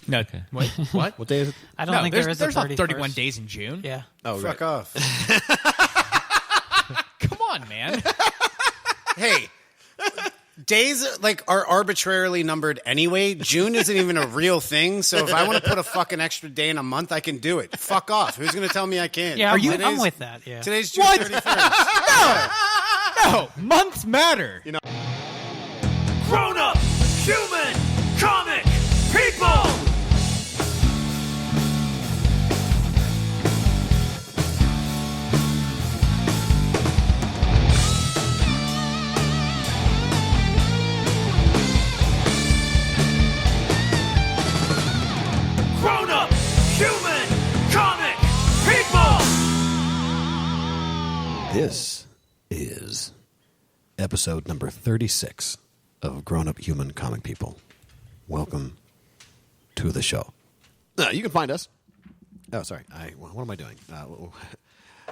No. Okay. Wait, what? What day is it? I don't think there is a there's not 31st. 31 days in June. Yeah. Oh, Fuck right. off. Come on, man. Hey, days are arbitrarily numbered anyway. June isn't even a real thing, so if I want to put a fucking extra day in a month, I can do it. Fuck off. Who's going to tell me I can't? Yeah, I'm with that. Yeah. Today's June What? 31st. No, months matter. You know. Grown-up, human, comic, people! Grown-up, human, comic, people! This is episode number 36 of Grown-Up Human Comic People. Welcome to the show. You can find us. Oh, sorry. What am I doing?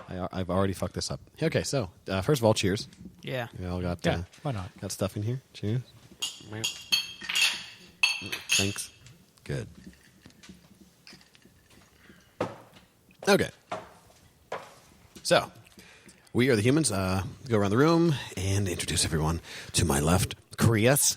I've already fucked this up. Okay, so first of all, cheers. Yeah. We all got Why not? got stuff in here. Cheers. Thanks. Good. Okay. So, we are the humans. Go around the room and introduce everyone. To my left, Chris,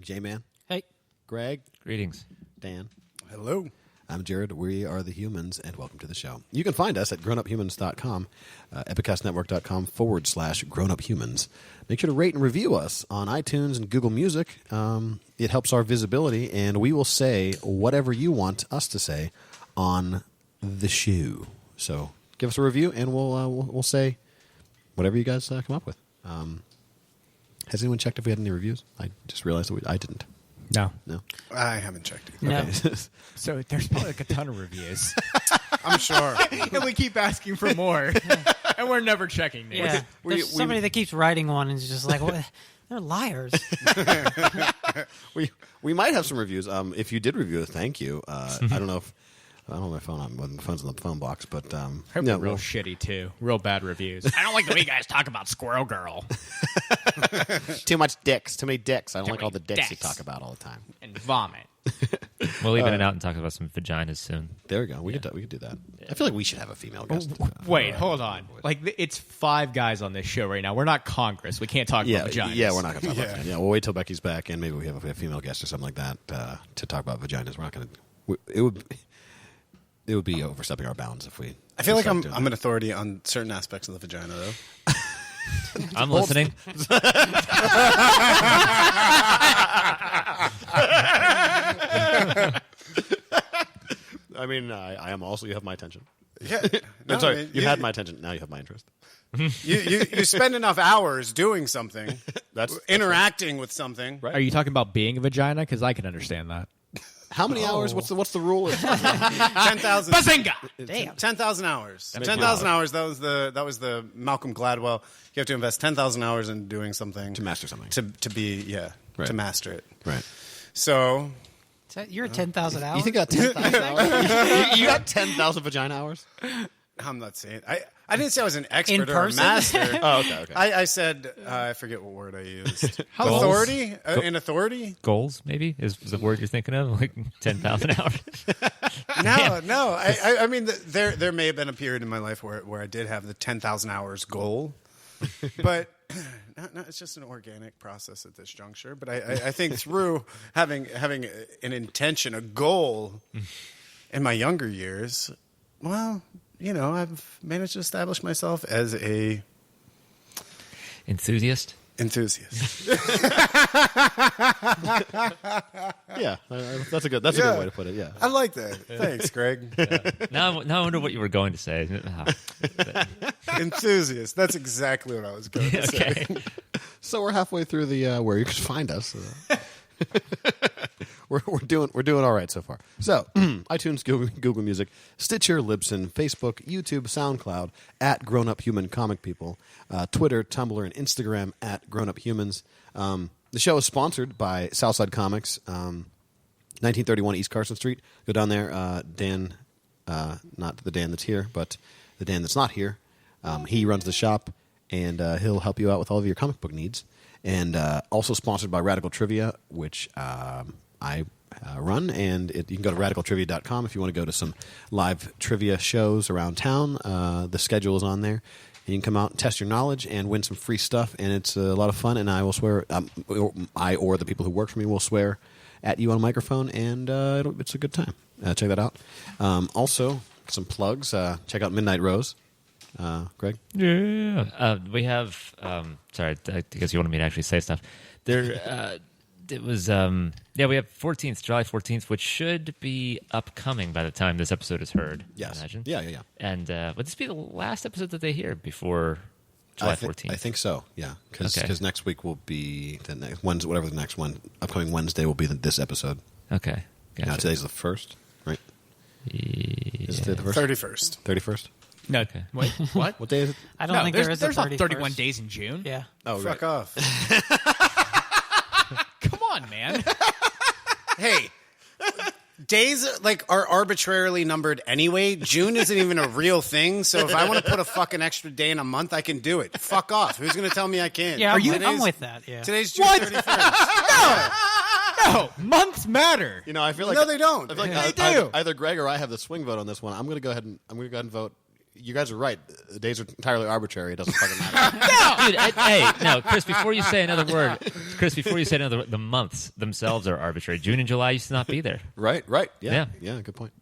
J-Man, Hey. Greg, Greetings. Dan. Hello. I'm Jared. We are the humans, and welcome to the show. You can find us at grownuphumans.com, epicastnetwork.com/grownuphumans. Make sure to rate and review us on iTunes and Google Music. It helps our visibility, and we will say whatever you want us to say on the show. So give us a review, and we'll say whatever you guys come up with. Has anyone checked if we had any reviews? I just realized that I didn't. No. No? I haven't checked it. No. Okay. So there's probably like a ton of reviews. I'm sure. And we keep asking for more. And we're never checking these. Yeah. There's somebody that keeps writing one and is just like, what? They're liars. We might have some reviews. If you did review it, thank you. I don't know if I don't have my phone on. My phone's in the phone box, but Real well, shitty too. Real bad reviews. I don't like the way you guys talk about Squirrel Girl too much dicks, too many dicks. I don't Too like all many the dicks you dicks. talk about all the time. and vomit. We'll even it out and talk about some vaginas soon. There we go. We could do that. I feel like we should have a female guest. Wait, hold on. Like it's 5 guys on this show right now. We're not Congress. We can't talk about vaginas. Yeah, we're not going to talk about that. Yeah, we'll wait till Becky's back, and maybe we have a female guest or something like that to talk about vaginas. We're not going to. It would be overstepping our bounds if we. I feel like I'm doing an authority on certain aspects of the vagina, though. I'm listening. I mean, I am also. You have my attention. Yeah. I'm sorry. You had my attention. Now you have my interest. You spend enough hours doing something, That's interacting with something. Right. Are you talking about being a vagina? Because I can understand that. How many hours? What's the rule? 10,000. Bazinga! Damn. 10,000 hours. makes 10,000 me hours. That was the Malcolm Gladwell. You have to invest 10,000 hours in doing something To master something. To Right. master it. Right. So You're at 10,000 hours? You think got 10,000 hours? You got 10,000 vagina hours? I'm not saying I didn't say I was an expert In or a person? master. Oh, okay. I said I forget what word I used. Goals? Authority? In authority? Goals, maybe, is the word you're thinking of? Like 10,000 hours? No. I mean, there may have been a period in my life where I did have the 10,000 hours goal, but no, it's just an organic process at this juncture. But I think through having an intention, a goal in my younger years, well, I've managed to establish myself as a Enthusiast? enthusiast. Yeah, that's a good way to put it. Yeah. I like that. Thanks, Greg. Now I wonder what you were going to say. Enthusiast. That's exactly what I was going to say. Okay. So we're halfway through the where you can find us. We're doing all right so far. So iTunes, Google Music, Stitcher, Libsyn, Facebook, YouTube, SoundCloud at Grown Up Human Comic People, Twitter, Tumblr, and Instagram at Grown Up Humans. The show is sponsored by Southside Comics, 1931 East Carson Street. Go down there. Dan, not the Dan that's here, but the Dan that's not here. He runs the shop, and he'll help you out with all of your comic book needs. And also sponsored by Radical Trivia, which I run, and you can go to radicaltrivia.com if you want to go to some live trivia shows around town. The schedule is on there. And you can come out and test your knowledge and win some free stuff, and it's a lot of fun. And I will swear, I or the people who work for me will swear at you on a microphone, and it's a good time. Check that out. Also, some plugs. Check out Midnight Rose. Greg? Yeah. We have, sorry, I guess you wanted me to actually say stuff. There, it was, we have July 14th, which should be upcoming by the time this episode is heard. Yes. I imagine. Yeah. And would this be the last episode that they hear before July 14th? I think so, yeah. Because next week will be, the next Wednesday, whatever the next one, upcoming Wednesday will be this episode. Okay. Gotcha. Now, today's the 1st, right? Yeah. Is it the 1st? 31st. 31st? No, Okay. wait, what? What day is it? I don't think there is a there's not 31st. 31 days in June. Yeah. Oh, Fuck right. off. Come on, man. Hey, days are arbitrarily numbered anyway. June isn't even a real thing, so if I want to put a fucking extra day in a month, I can do it. Fuck off. Who's going to tell me I can't? Yeah, I'm Today's- with that. Yeah. Today's June What? 31st. No, months matter. You know, I feel like No, they don't. I feel like They do. Either Greg or I have the swing vote on this one. I'm going to go ahead and vote. You guys are right. The days are entirely arbitrary. It doesn't fucking matter. Dude, hey, no, Chris, before you say another word, the months themselves are arbitrary. June and July used to not be there. Right. Yeah. Good point.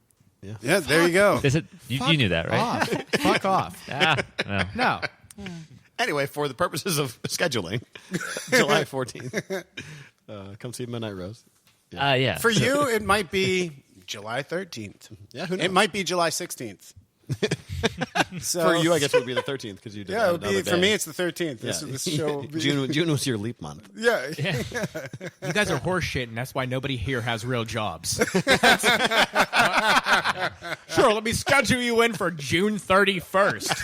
Yeah, there you go. You knew that, right? Off. Fuck off. Well. No. Anyway, for the purposes of scheduling, July 14th, come see Midnight Rose. Yeah. For you, it might be July 13th. Yeah, who knows? It might be July 16th. So, For you, I guess it would be the 13th because you did yeah, it would another be, day. for me, it's the 13th. Yeah. This show will be, June was your leap month. Yeah. You guys are horseshit, and that's why nobody here has real jobs. Sure, let me schedule you in for June 31st.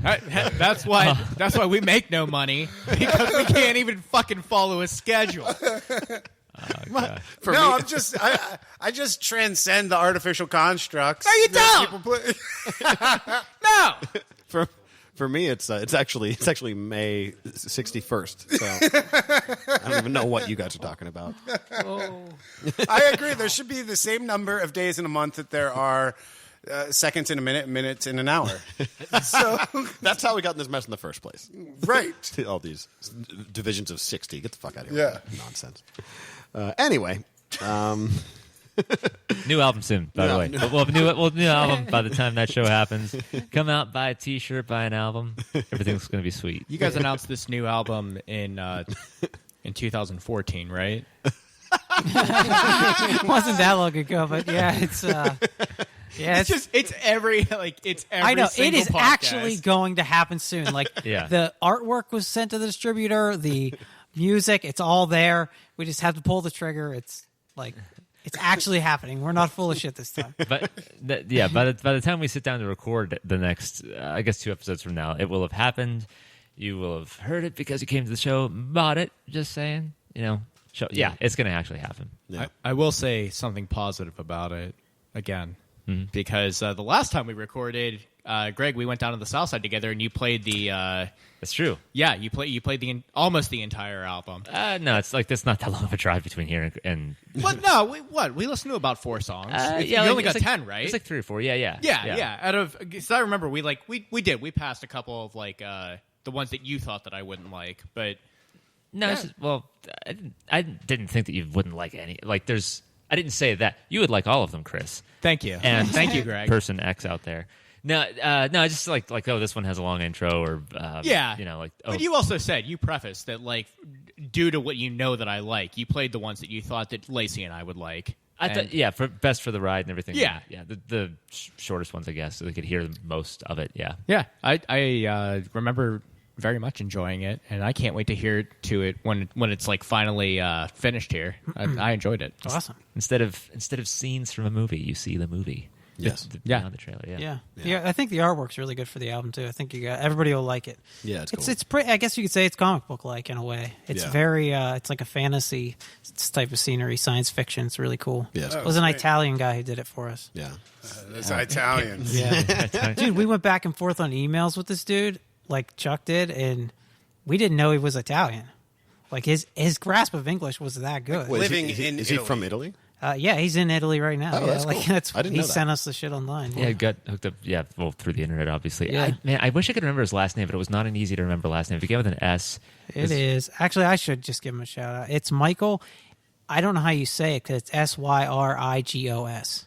That's why we make no money, because we can't even fucking follow a schedule. No, I just transcend the artificial constructs. No, you that don't. people put- No. For me, it's actually May 61st. So I don't even know what you guys are talking about. I agree. There should be the same number of days in a month that there are seconds in a minute, minutes in an hour. So That's how we got in this mess in the first place. right. All these divisions of 60. Get the fuck out of here. Yeah. Nonsense. Anyway. New album soon, by the way. New album by the time that show happens. Come out, buy a T-shirt, buy an album. Everything's going to be sweet. You guys announced this new album in 2014, right? It wasn't that long ago, but yeah, it's It's every I know it single is podcast. actually going to happen soon. Like Yeah. the artwork was sent to the distributor, the music, it's all there. We just have to pull the trigger. It's actually happening. We're not full of shit this time. But by the time we sit down to record the next, I guess 2 episodes from now, it will have happened. You will have heard it because you came to the show, bought it. Just saying, it's going to actually happen. Yeah. I will say something positive about it again, because the last time we recorded, Greg, we went down to the South Side together, and you played the. That's true. Yeah, you played almost the entire album. No, it's like there's not that long of a drive between here and. But no, we listened to about 4 songs. You only got 10, right? It's like 3 or 4. Yeah. Yeah. Out of, because I remember we passed a couple of the ones that you thought that I wouldn't like, but No, I didn't think that you wouldn't like any. Like, I didn't say that. You would like all of them, Chris. thank you, And thank you, Greg. Person X out there. No, I just like this one has a long intro, or But you also said, you prefaced that due to what you know that I like, you played the ones that you thought that Lacey and I would like. I thought, for best for the ride and everything. Yeah. The shortest ones, I guess, so they could hear most of it. Yeah. Yeah, I remember very much enjoying it, and I can't wait to hear it when it's finally finished here. I enjoyed it. Awesome. Instead of scenes from a movie, you see the movie. Yes. Beyond the trailer. Yeah. Yeah. I think the artwork's really good for the album too. I think everybody will like it. Yeah, it's cool. It's pretty. I guess you could say it's comic book like in a way. It's Yeah. very. It's like a fantasy type of scenery, science fiction. It's really cool. Yeah, it's It cool. was an great. Italian guy who did it for us. Yeah. It's Italian. Yeah, dude, we went back and forth on emails with this dude, like Chuck did, and we didn't know he was Italian. Like his grasp of English was that good. Wait, Living is in he Italy. from Italy? Yeah, he's in Italy right now. Oh, yeah, that's like cool. I didn't he know that. sent us the shit online. Yeah, got hooked up. Yeah, well, through the internet, obviously. Yeah. I wish I could remember his last name, but it was not an easy to remember last name. If you get with an S, It is. Actually, I should just give him a shout out. It's Michael. I don't know how you say it because it's Syrigos.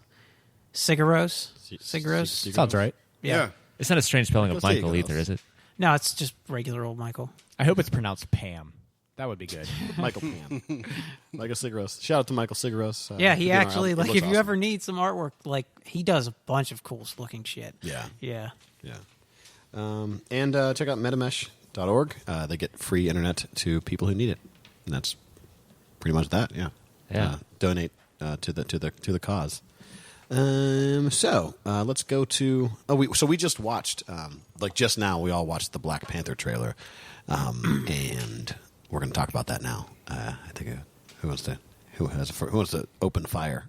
Sigaros? Sigaros? Sounds right. Yeah. It's not a strange spelling of Michael Gallegos. either, is it? No, it's just regular old Michael. I hope it's pronounced Pam. That would be good. Michael Pam. Michael Sigaros. Shout out to Michael Sigaros. Yeah, he doing our actually, album. It like, looks if you awesome. ever need some artwork, like, he does a bunch of cool looking shit. Yeah. Yeah. Yeah. And check out metamesh.org. They get free internet to people who need it. And that's pretty much that, yeah. Yeah. Donate to the cause. So let's go to. We just watched like just now. We all watched the Black Panther trailer, and we're going to talk about that now. I think who wants to open fire?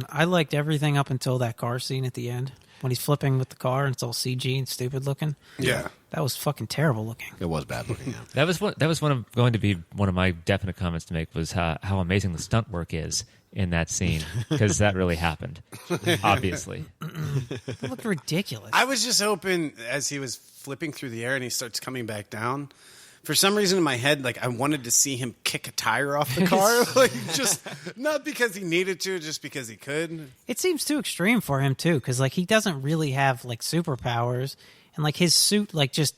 I liked everything up until that car scene at the end when he's flipping with the car and it's all CG and stupid looking. Yeah. That was fucking terrible looking. It was bad looking. Yeah. That was going to be one of my definite comments to make was how amazing the stunt work is in that scene because that really happened, obviously. It looked ridiculous. I was just hoping as he was flipping through the air and he starts coming back down, for some reason in my head, like I wanted to see him kick a tire off the car, like just not because he needed to, just because he could. It seems too extreme for him too, because like he doesn't really have like superpowers, and like his suit, like just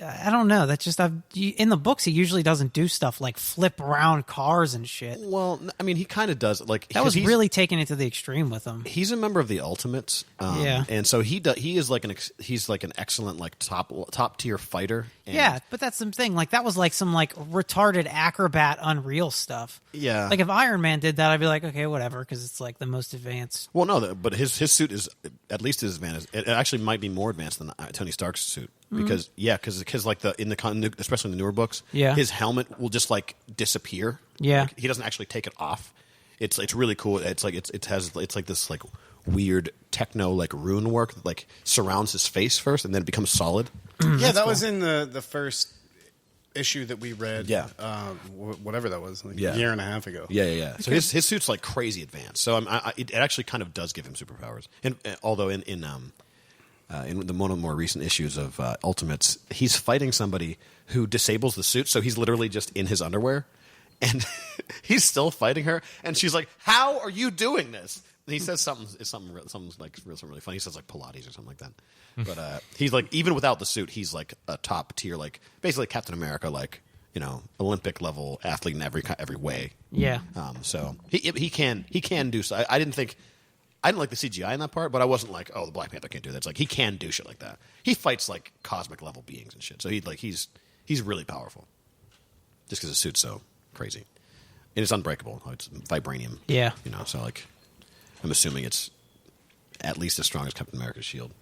I don't know. That's just in the books he usually doesn't do stuff like flip around cars and shit. Well, I mean, he kind of does. Like That was really taking it to the extreme with him. He's a member of the Ultimates, Yeah. and so he is like he's like an excellent like top tier fighter. And Yeah, but that's the thing. Like that was like some like retarded acrobat Unreal stuff. Yeah. Like if Iron Man did that, I'd be like, okay, whatever, because it's like the most advanced. Well, no, but his suit is at least as advanced. It actually might be more advanced than Tony Stark's suit because like especially in the newer books, Yeah. his helmet will just like disappear. Yeah. Like, he doesn't actually take it off. It's really cool. It's like it's like this like weird techno like rune work that like surrounds his face first and then it becomes solid. Yeah, that was in the first issue that we read. Yeah. Whatever that was, like Yeah. a year and a half ago. Yeah. So his suit's like crazy advanced. So it actually kind of does give him superpowers. And although in the one of the more recent issues of Ultimates, he's fighting somebody who disables the suit, so he's literally just in his underwear, and he's still fighting her, and she's like, "How are you doing this?" And he says something really funny. He says like Pilates or something like that. But he's like, even without the suit, he's like a top tier, like basically Captain America, like Olympic level athlete in every way. Yeah. So he can do so. I didn't like the CGI in that part, but I wasn't like, oh, the Black Panther can't do that. It's like he can do shit like that. He fights like cosmic level beings and shit. So he's really powerful, just because his suit's so crazy, and it's unbreakable. It's vibranium. Yeah. So like, I'm assuming it's at least as strong as Captain America's shield.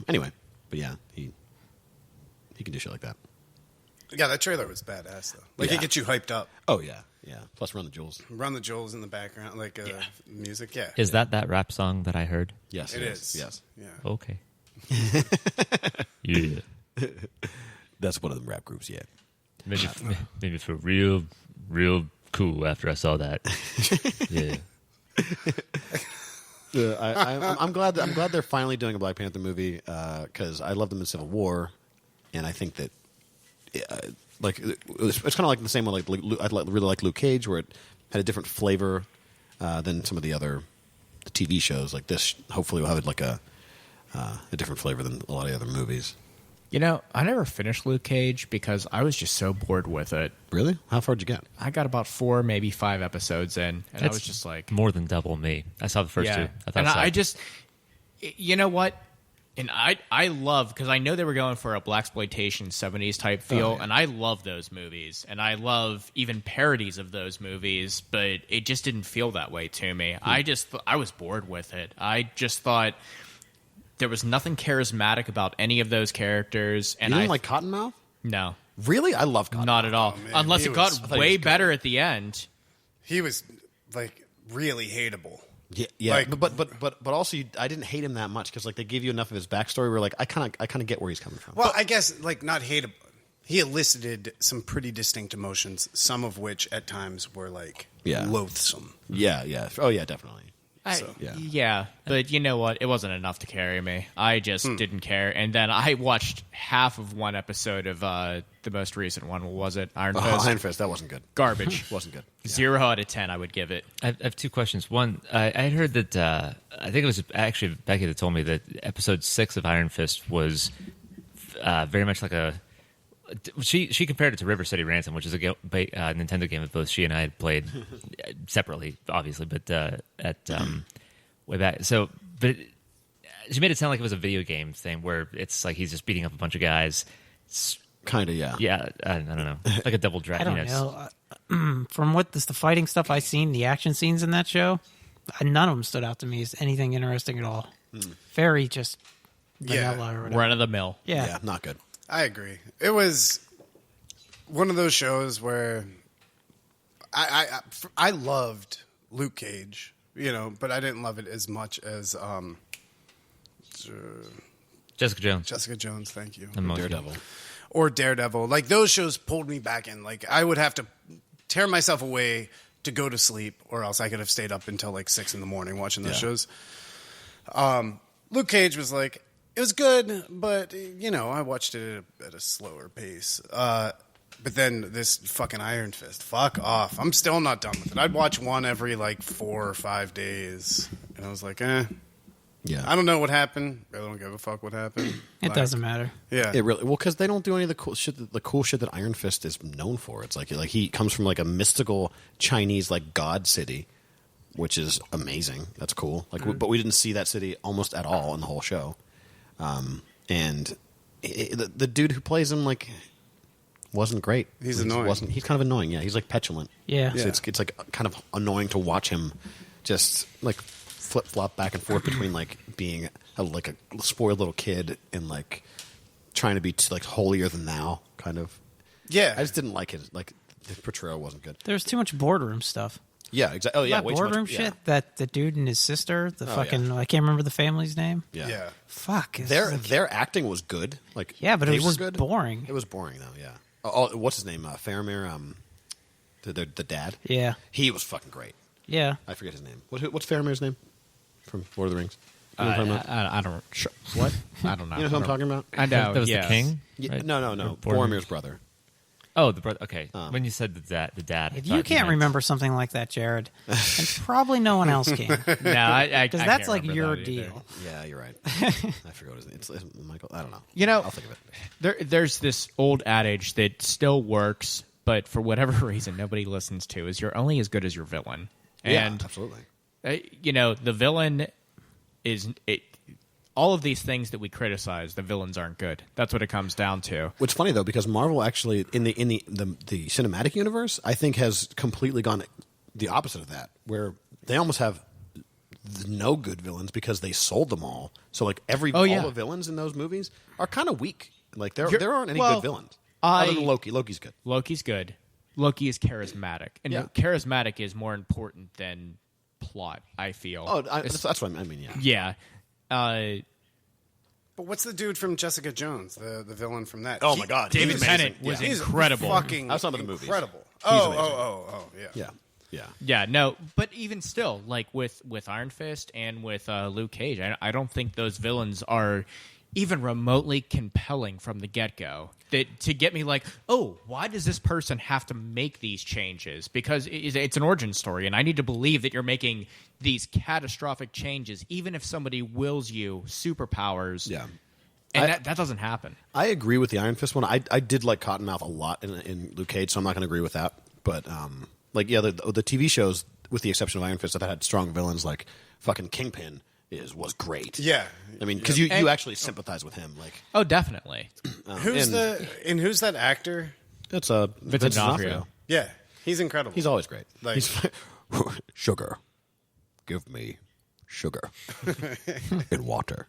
Anyway, but yeah, he can do shit like that. Yeah, that trailer was badass though. Like Yeah. it gets you hyped up. Oh yeah. Plus, Run the Jewels. Run the Jewels in the background, like music. Yeah, Is that rap song that I heard? Yes, it is. Yes, Yeah. Okay. Yeah. that's one of them rap groups. Yeah. Made me feel real cool after I saw that. Yeah. I'm glad they're finally doing a Black Panther movie because I loved them in Civil War, and I think that it's kind of like the same way. Like I really like Luke Cage, where it had a different flavor than some of the TV shows. Like this, hopefully, will have like a different flavor than a lot of the other movies. I never finished Luke Cage because I was just so bored with it. Really? How far did you get? I got about 4, maybe 5 episodes in, and I was just like, more than double me. I saw the first two. I thought and so. I just, you know what? And I love, because I know they were going for a blaxploitation 70s type feel, and I love those movies, and I love even parodies of those movies, but it just didn't feel that way to me. I was bored with it. I just thought there was nothing charismatic about any of those characters. And You didn't like Cottonmouth? No. Really? I love Cottonmouth. Not at all. man. Unless He it was- got way better at the end. He was like really hateable. Yeah, Like- but also I didn't hate him that much because like they gave you enough of his backstory where like I kind of get where he's coming from. Well, I guess like not hateable. he elicited some pretty distinct emotions, some of which at times were like Yeah. loathsome. Yeah. Oh, yeah, definitely. Yeah, but you know what? It wasn't enough to carry me. I just didn't care. And then I watched half of one episode of the most recent one. What was it? Iron Fist? Iron Fist, that wasn't good. Garbage. Wasn't good. 0 out of 10, I would give it. I have two questions. One, I had heard that I think it was actually Becky that told me that episode 6 of Iron Fist was very much like a. She compared it to River City Ransom, which is a Nintendo game that both she and I had played separately, obviously, but at way back. So, but she made it sound like it was a video game thing where it's like he's just beating up a bunch of guys. Kind of, yeah. Yeah, I don't know, like a double I dragon. don't know. From what the fighting stuff I've seen, the action scenes in that show, none of them stood out to me as anything interesting at all. Very just vanilla or whatever. Run of the mill. Yeah. Not good. I agree. It was one of those shows where I loved Luke Cage, but I didn't love it as much as Jessica Jones. Jessica Jones. Thank you. And Daredevil. Or Daredevil. Like those shows pulled me back in. Like I would have to tear myself away to go to sleep, or else I could have stayed up until like 6 a.m. watching those shows. Luke Cage was like, it was good, but I watched it at a slower pace. But then this fucking Iron Fist, fuck off. I'm still not done with it. I'd watch one every like 4 or 5 days, and I was like, Yeah. I don't know what happened. I don't give a fuck what happened. It doesn't matter. Yeah. It really because they don't do any of the cool shit. The cool shit that Iron Fist is known for. It's like he comes from like a mystical Chinese like god city, which is amazing. That's cool. Like, but we didn't see that city almost at all in the whole show. And the dude who plays him like wasn't great. He's annoying. He's kind of annoying. Yeah, he's like petulant. Yeah. So it's like kind of annoying to watch him just like flip flop back and forth between like being like a spoiled little kid and like trying to be like holier than thou kind of. Yeah. I just didn't like it. Like the portrayal wasn't good. There's too much boardroom stuff. Yeah, exactly. Oh yeah, That way too boardroom much. shit. Yeah. That the dude and his sister, the fucking yeah. I can't remember the family's name. Yeah. Fuck. it's Their like- their acting was good. Like Yeah, but it they was were just good. boring. It was boring though. Yeah. Oh, what's his name? Faramir. The dad. Yeah. He was fucking great. Yeah. I forget his name. What's Faramir's name from Lord of the Rings? You know what I'm talking about? I don't. What? I don't know. You know who I'm talking about? I know. That was yeah. the king. Yeah, right? no. Or Boromir's brother. Oh, the brother. Okay, when you said the dad, I If thought you can't meant- remember something like that, Jared, and probably no one else can, No, I because I that's can't like remember your that either. deal. Yeah, you're right. I forgot his name. It's Michael. I don't know. I'll think of it. There's this old adage that still works, but for whatever reason nobody listens to, is you're only as good as your villain. And yeah, absolutely. The villain is it. All of these things that we criticize, the villains aren't good. That's what it comes down to. Which funny though, because Marvel actually in the cinematic universe, I think has completely gone the opposite of that, where they almost have no good villains because they sold them all. So like all the villains in those movies are kind of weak. Like there aren't any good villains other than Loki. Loki's good. Loki's good. Loki is charismatic, and charismatic is more important than plot. I feel. Oh, that's what I mean. Yeah. Yeah. But what's the dude from Jessica Jones, the villain from that? Oh my God, David he's Tennant amazing. was Yeah. He's incredible. Fucking I was talking about the movies. incredible. He's amazing. Yeah. Yeah. Yeah, no, but even still, like with Iron Fist and with Luke Cage, I don't think those villains are even remotely compelling from the get-go. That to get me like, oh, why does this person have to make these changes? Because it's an origin story, and I need to believe that you're making these catastrophic changes, even if somebody wills you superpowers. Yeah. And that doesn't happen. I agree with the Iron Fist one. I did like Cottonmouth a lot in Luke Cage, so I'm not going to agree with that. But the TV shows, with the exception of Iron Fist, that had strong villains like fucking Kingpin was great. Yeah. I mean, because you actually sympathize with him. Like, Oh, definitely. Who's that actor? that's Vincent D'Onofrio. Yeah, he's incredible. He's always great. Like- He's sugar. Give me sugar in water.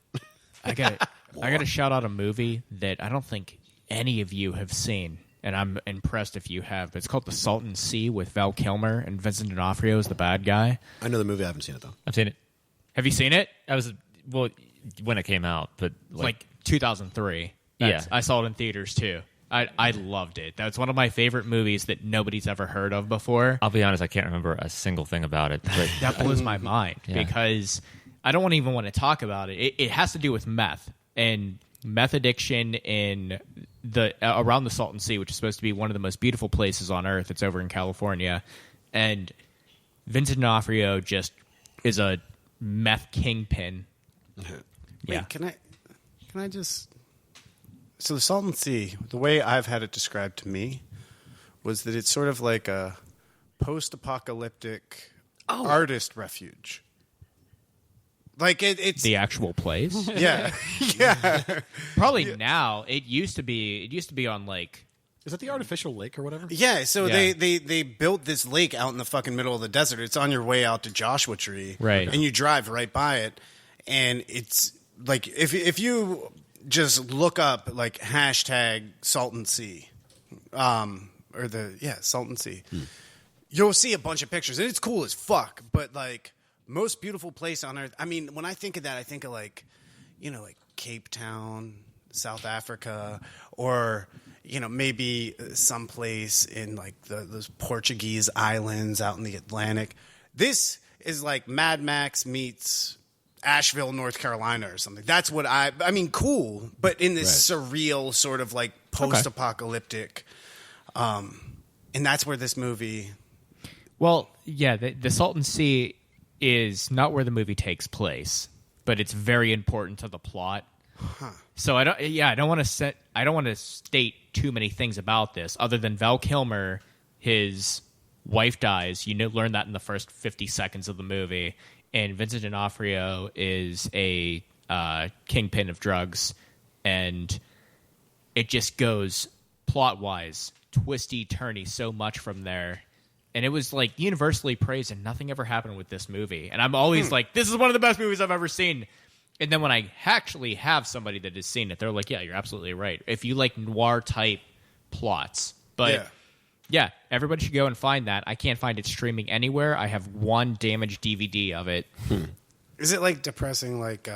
I got to shout out a movie that I don't think any of you have seen, and I'm impressed if you have. But it's called The Salton Sea with Val Kilmer and Vincent D'Onofrio as the bad guy. I know the movie. I haven't seen it though. I've seen it. Have you seen it? When it came out, but Like 2003. Yeah. I saw it in theaters too. I loved it. That's one of my favorite movies that nobody's ever heard of before. I'll be honest, I can't remember a single thing about it. But That blows my mind because I don't even want to talk about it. It has to do with meth and meth addiction in the around the Salton Sea, which is supposed to be one of the most beautiful places on earth. It's over in California, and Vincent D'Onofrio just is a meth kingpin. Wait, can I just? So the Salton Sea, the way I've had it described to me, was that it's sort of like a post-apocalyptic artist refuge. Like it's The actual place. yeah, yeah, Probably now. It used to be on like. Is that the artificial lake or whatever? yeah. So Yeah. they built this lake out in the fucking middle of the desert. It's on your way out to Joshua Tree, Right. And you drive right by it, and it's like if you just look up like hashtag Salton Sea, or Salton Sea, you'll see a bunch of pictures, and it's cool as fuck. But like most beautiful place on earth. I mean, when I think of that, I think of like Cape Town, South Africa, or maybe someplace in like those Portuguese islands out in the Atlantic. This is like Mad Max meets Asheville, North Carolina or something. That's what I mean, cool, but in this surreal sort of like post-apocalyptic, and that's where this movie. Well, yeah, the Salton Sea is not where the movie takes place, but it's very important to the plot. So I don't want to state too many things about this other than Val Kilmer, his wife dies. You learn that in the first 50 seconds of the movie, and Vincent D'Onofrio is a kingpin of drugs, and it just goes plot-wise twisty-turny so much from there. And it was like universally praised, and nothing ever happened with this movie. And I'm always like, this is one of the best movies I've ever seen. And then when I actually have somebody that has seen it, they're like, yeah, you're absolutely right. If you like noir-type plots. But, yeah, everybody should go and find that. I can't find it streaming anywhere. I have one damaged DVD of it. Is it like depressing, like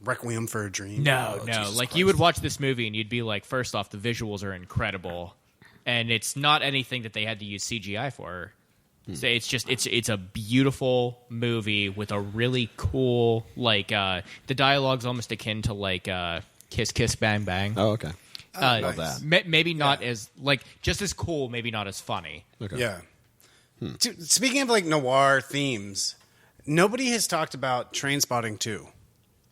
Requiem for a Dream? No. Jesus Like, Christ. you would watch this movie, and you'd be like, first off, the visuals are incredible. And it's not anything that they had to use CGI for. So it's just it's a beautiful movie with a really cool like the dialogue's almost akin to like Kiss Kiss Bang Bang. Oh, okay. Love that. Maybe not as like just as cool, maybe not as funny. Okay. Yeah. Speaking of like noir themes, nobody has talked about Trainspotting 2.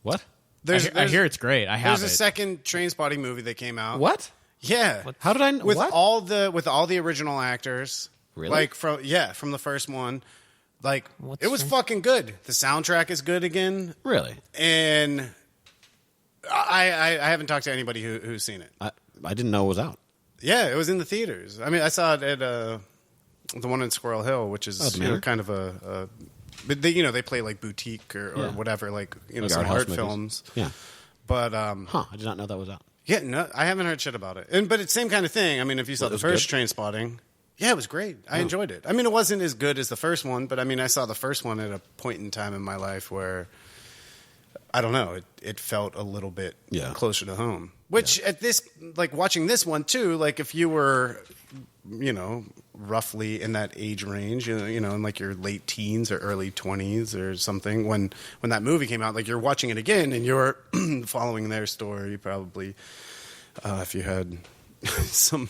What? I hear it's great. I have There's a second Trainspotting movie that came out. What? Yeah. How did I know? With what? all the original actors. Really? Like from the first one. Like What's it was fucking good. The soundtrack is good again. Really? And I haven't talked to anybody who's seen it. I didn't know it was out. Yeah, it was in the theaters. I mean, I saw it at the one in Squirrel Hill, which is kind of a but they play like boutique or whatever, like Like some art house art movies. films. Yeah. But I did not know that was out. yeah, no, I haven't heard shit about it. But it's same kind of thing. I mean, if you saw Well, it the was first good? Trainspotting, yeah, it was great. I enjoyed it. I mean, it wasn't as good as the first one, but I mean, I saw the first one at a point in time in my life where I don't know, it felt a little bit closer to home. Which at this, like watching this one too, like if you were, roughly in that age range, in like your late teens or early 20s or something, when that movie came out, like you're watching it again and you're following their story, probably if you had some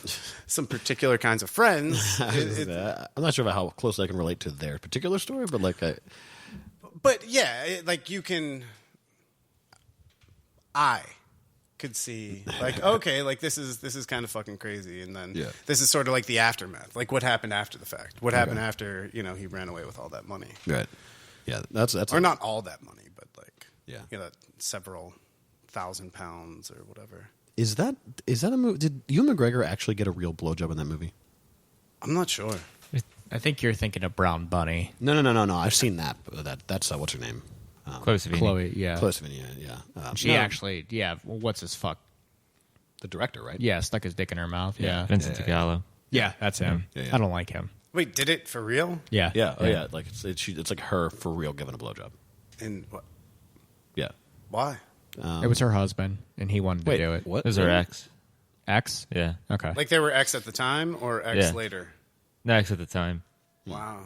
particular kinds of friends. I'm not sure about how closely I can relate to their particular story, but like But yeah, like you can. I could see like okay, like this is kind of fucking crazy, and then this is sort of like the aftermath, like what happened after the fact, what happened after he ran away with all that money, right. Yeah, that's or not all that money, but like Yeah. several £1,000 or whatever. Is that a movie? Did Ewan McGregor actually get a real blowjob in that movie? I'm not sure. I think you're thinking of Brown Bunny. No. I've seen that. That's what's her name? Chloe Sevigny. Chloe, yeah. Chloe Sevigny, yeah. She actually, what's his fuck? The director, right? Yeah, stuck his dick in her mouth. Yeah. Vincent Gallo. Yeah, that's him. Yeah. I don't like him. Wait, did it for real? Yeah. Yeah. Oh, yeah. Like it's like her for real giving a blowjob. And what? Yeah. Why? It was her husband, and he wanted to do it. What? It was her ex. X? Yeah. Okay. Like they were X at the time or X Yeah. later? Next at the time. Wow.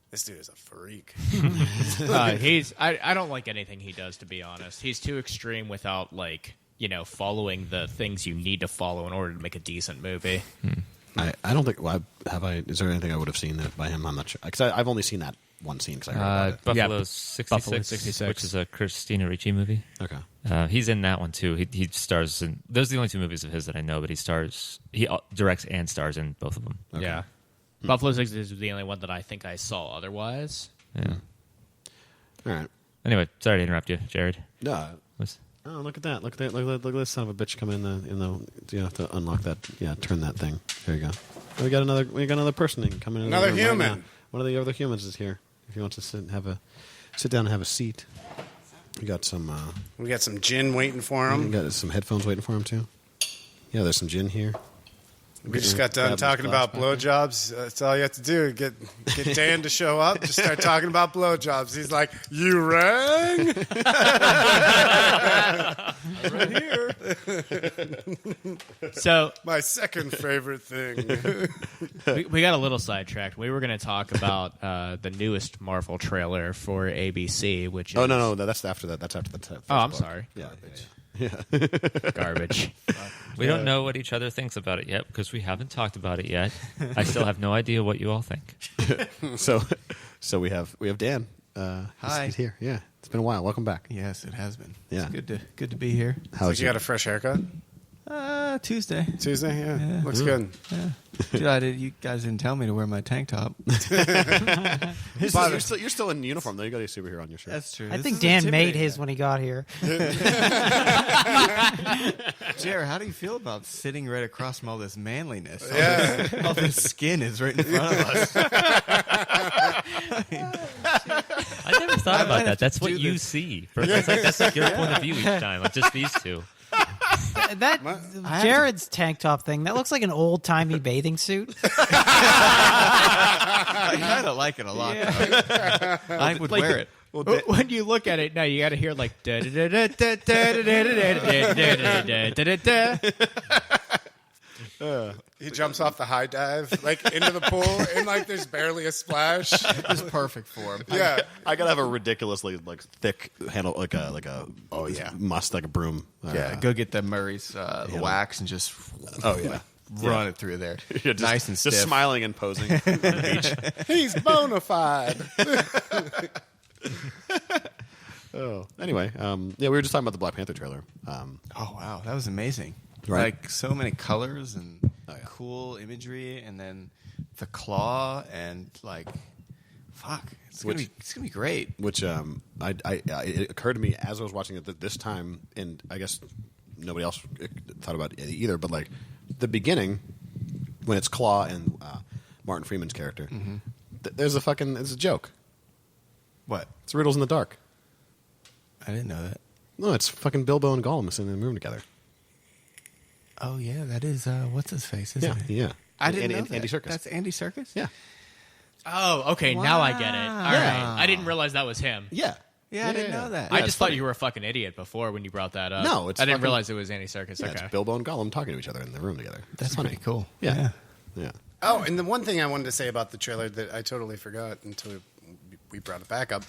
This dude is a freak. I don't like anything he does, to be honest. He's too extreme without, like, following the things you need to follow in order to make a decent movie. I don't think. Well, is there anything I would have seen that by him? I'm not sure because I've only seen that one scene because I heard about it. Buffalo 66, which is a Christina Ricci movie. Okay. He's in that one too. He stars in. Those are the only 2 movies of his that I know, but he directs and stars in both of them. Okay. Yeah. Buffalo 66 is the only one that I think I saw otherwise. Yeah. All right. Anyway, sorry to interrupt you, Jared. No. Oh, look at that! Look at that! Look at this son of a bitch come in the. You have to unlock that. Yeah, turn that thing. There you go. We got another person coming in. Another human. One of the other humans is here. If you want to sit down and have a seat. We got some. We got some gin waiting for him. We got some headphones waiting for him too. Yeah, there's some gin here. We just got done talking about blowjobs. That's all you have to do. Get Dan to show up. Just start talking about blowjobs. He's like, "You rang?" Right here. So My second favorite thing. we got a little sidetracked. We were going to talk about the newest Marvel trailer for ABC, which is... Oh no, that's after that. That's after the. First Oh, I'm book. sorry. Yeah. Garbage. We don't know what each other thinks about it yet because we haven't talked about it yet. I still have no idea what you all think. So we have Dan. Hi. He's here. Yeah, it's been a while. Welcome back. Yes, it has been. Yeah. It's good to be here. How's You got a fresh haircut? Tuesday. Tuesday? Yeah. Looks Mm. good. Yeah. Dude, you guys didn't tell me to wear my tank top. You're still in uniform though. You got a superhero on your shirt. That's true. I This think is Dan made intimidating. his when he got here. Jared, how do you feel about sitting right across from all this manliness? Yeah. All this skin is right in front of us. I never thought about that. That's what do you this. see. That's like your point of view each time. Like just these 2. That Jared's tank top thing, that looks like an old timey bathing suit. I kind of like it a lot. though. I would wear it. When you look at it now, you got to hear like... He jumps off the high dive, like into the pool, and like there's barely a splash. It's perfect for him. Yeah. I gotta have a ridiculously thick handle, like a must, like a broom. Yeah, go get the Murray's wax and just run it through there. Yeah, just, nice and stiff. just smiling and posing on the beach. He's bona fide. Oh, anyway, we were just talking about the Black Panther trailer. Oh wow, that was amazing! Right. Like so many colors and cool imagery, and then the claw and like, fuck, it's gonna be great. Which it occurred to me as I was watching it this time, and I guess nobody else thought about it either. But like the beginning, when it's Claw and Martin Freeman's character, there's a joke. What? It's Riddles in the Dark. I didn't know that. No, it's fucking Bilbo and Gollum sitting in the room together. Oh yeah, that is what's his face, isn't it? Yeah. I didn't know Andy, that. Andy Serkis. That's Andy Serkis. Yeah. Oh, okay. Now I get it. All right. I didn't realize that was him. Yeah. Yeah, I didn't know that. I just thought you were a fucking idiot before when you brought that up. No, it's I didn't fucking- realize it was Andy Serkis. Yeah, Okay. it's Bilbo and Gollum talking to each other in the room together. That's funny. pretty cool. Yeah. Yeah. Oh, and the one thing I wanted to say about the trailer that I totally forgot until we brought it back up,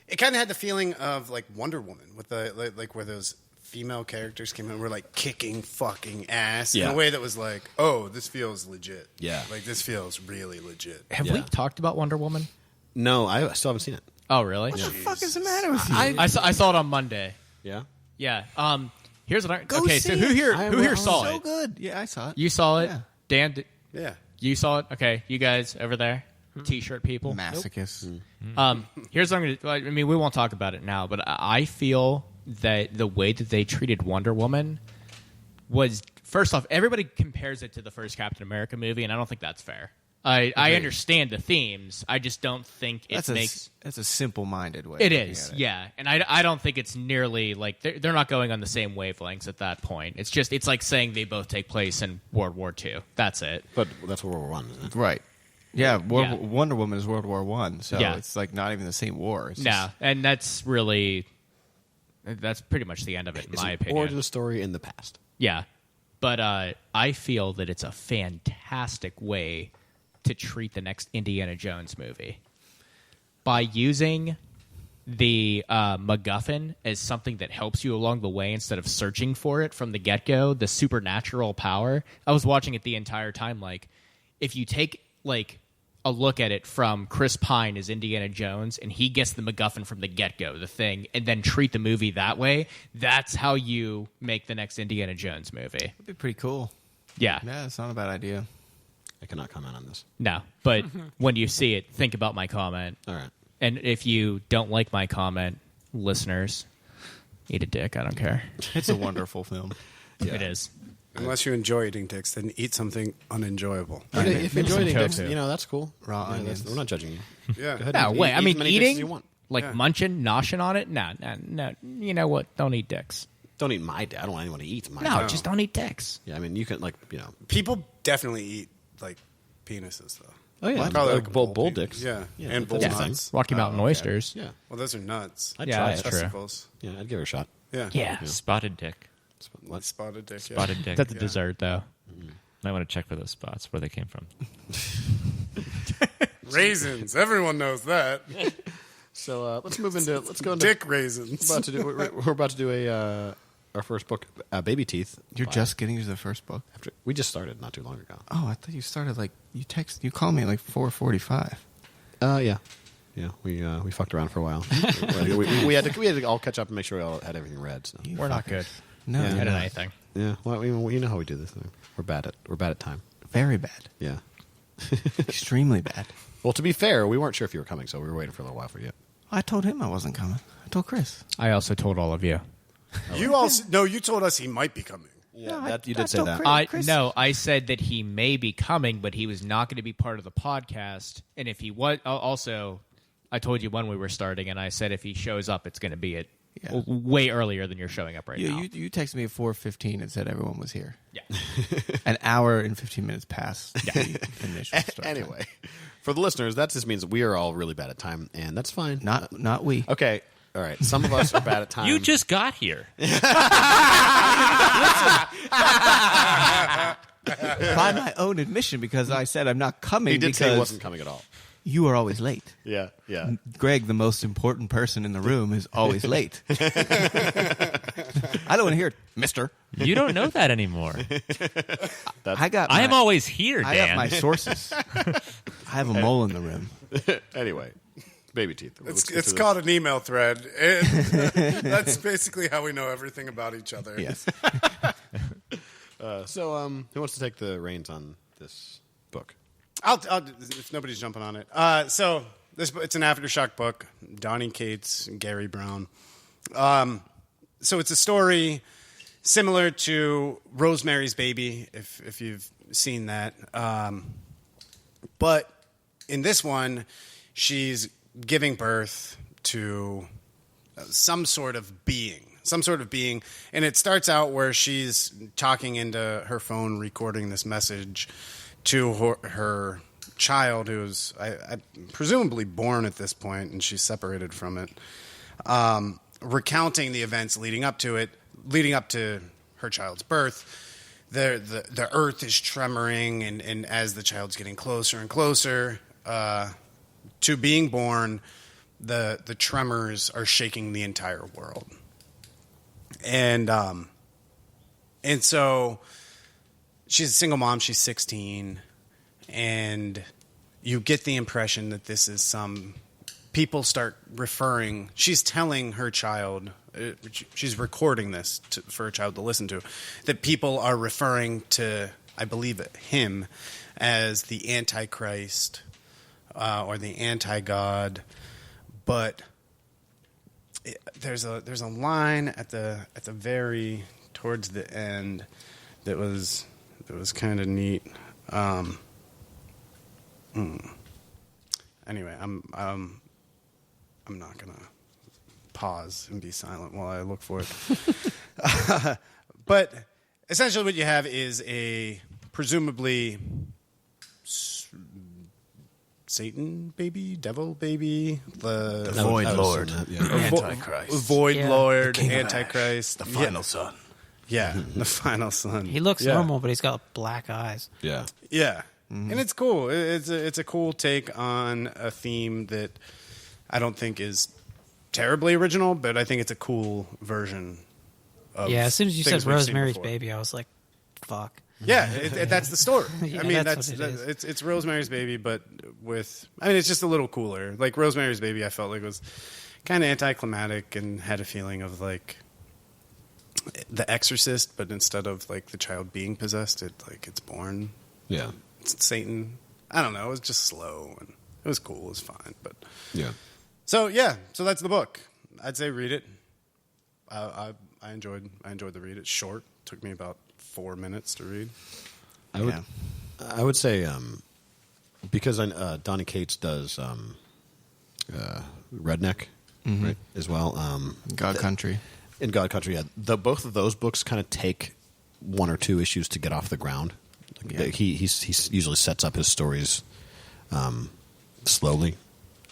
it kind of had the feeling of like Wonder Woman with the like where those female characters came in and were like kicking fucking ass in Yeah. a way that was like, oh, this feels legit. Yeah. Like this feels really legit. Have we talked about Wonder Woman? No, I still haven't seen it. Oh, really? What the fuck is the matter with you? I saw it on Monday. Yeah. Yeah. Here's what I... Go okay, see so who it. here saw so it? good. Yeah, I saw it. You saw it? Yeah. Dan, Yeah. you saw it? Okay, you guys over there? T-shirt people? Masochist. Here's what I'm going to... I mean, we won't talk about it now, but I feel that the way that they treated Wonder Woman was... First off, everybody compares it to the first Captain America movie, and I don't think that's fair. I understand the themes. I just don't think it makes... That's a simple-minded way. It of looking is, at it. yeah. And I don't think it's nearly like they're not going on the same wavelengths at that point. It's like saying they both take place in World War II. That's it. But that's World War One, isn't it? Right. Yeah, Yeah. Wonder Woman is World War One, so Yeah. it's like not even the same war. It's No, just- and that's pretty much the end of it, in It's my an opinion. origin story in the past. Yeah. But I feel that it's a fantastic way to treat the next Indiana Jones movie by using the MacGuffin as something that helps you along the way instead of searching for it from the get-go, the supernatural power. I was watching it the entire time. Like, if you take like a look at it from Chris Pine as Indiana Jones and he gets the MacGuffin from the get-go, the thing, and then treat the movie that way, that's how you make the next Indiana Jones movie. That'd be pretty cool. Yeah. Yeah, it's not a bad idea. I cannot comment on this. No, but when you see it, think about my comment. All right. And if you don't like my comment, listeners, eat a dick. I don't care. It's a wonderful film. It is. Unless you enjoy eating dicks, then eat something unenjoyable. If you enjoy eating dicks, tofu. that's cool. Raw onions. We're not judging you. Yeah. Go ahead No, and wait. I eat mean, as many dicks as eating, you want. like munching, noshing on it? No. You know what? Don't eat dicks. Don't eat my dick. I don't want anyone to eat my No, dick. just don't eat dicks. Yeah, I mean, you can, People definitely eat like penises, though. Oh, yeah. Probably Like bull penis. dicks. Yeah. Yeah, And bull that's a nuts. Rocky Mountain oysters. Yeah. Well, those are nuts. I'd Yeah, try that's it. true. Testicles. Yeah, I'd give it a shot. Yeah. Yeah. Spotted dick. What? Spotted dick. Yeah. Spotted dick. That's a dessert, though. Might want to check for those spots where they came from. Raisins. Everyone knows that. So let's move into. Let's go into. Dick raisins. We're about to do our first book, Baby Teeth. You're just getting to the first book? We just started not too long ago. Oh, I thought you started you called me at 4:45. Yeah. We fucked around for a while. we had to all catch up and make sure we all had everything read. So. We're not good No, Yeah. you're at not. anything. Yeah, well, you know how we do this thing. We're bad at time. Very bad. Yeah. Extremely bad. Well, to be fair, we weren't sure if you were coming, so we were waiting for a little while for you. I told him I wasn't coming. I told Chris. I also told all of you. You also you told us he might be coming. Yeah, you I did say told that. Chris. I said that he may be coming, but he was not going to be part of the podcast. And if he was, also, I told you when we were starting, and I said if he shows up, it's going to be way earlier than you're showing up right now. You texted me at 4:15 and said everyone was here. Yeah. An hour and 15 minutes past the initial start time. Anyway, for the listeners, that just means we are all really bad at time, and that's fine. Not we. Okay. All right. Some of us are bad at time. You just got here. By my own admission, because I said I'm not coming. He did because say he wasn't coming at all. you are always late. Yeah. Greg, the most important person in the room, is always late. I don't want to hear it, mister. You don't know that anymore. I am always here, Dan. I got my sources. I have a mole in the room. Anyway, Baby Teeth. Let's get It's to called an email thread. That's basically how we know everything about each other. Yes. this. Who wants to take the reins on this book? I'll if nobody's jumping on it. So it's an Aftershock book. Donnie Cates, Gary Brown. So it's a story similar to Rosemary's Baby, if you've seen that. But in this one, she's giving birth to some sort of being. And it starts out where she's talking into her phone, recording this message to her child, who's presumably born at this point, and she's separated from it, recounting the events leading up to her child's birth. The earth is tremoring, and as the child's getting closer and closer to being born, the tremors are shaking the entire world. And so she's a single mom. She's 16, and you get the impression that this is some people start referring. She's telling her child, she's recording this for a child to listen to, that people are referring to, I believe, him as the Antichrist or the anti-God. But there's a line at the very towards the end that was kind of neat. Anyway, I'm not gonna pause and be silent while I look for it. But essentially, what you have is a presumably Satan baby, devil baby, the Void Lord. Void Yeah. Lord, King of Antichrist, the final son. Yeah, the final son. He looks Yeah. normal, but he's got black eyes. Yeah. Yeah, and it's cool. It's a cool take on a theme that I don't think is terribly original, but I think it's a cool version of Yeah, as soon as you things said we've seen Rosemary's before. Baby, I was like, fuck. Yeah, that's the story. Yeah, I mean, that's what it is. it's Rosemary's Baby, but with it's just a little cooler. Like Rosemary's Baby, I felt like was kind of anticlimactic and had a feeling of like The Exorcist, but instead of like the child being possessed, it's born. Yeah. It's Satan. I don't know. It was just slow and it was cool. It was fine, but Yeah. so that's the book. I'd say read it. I enjoyed the read. It's short. Took me about 4 minutes to read. I would say because Donnie Cates does Redneck right, as well. God Country. In God Country, yeah. Both of those books kind of take 1 or 2 issues to get off the ground. Like, he usually sets up his stories slowly.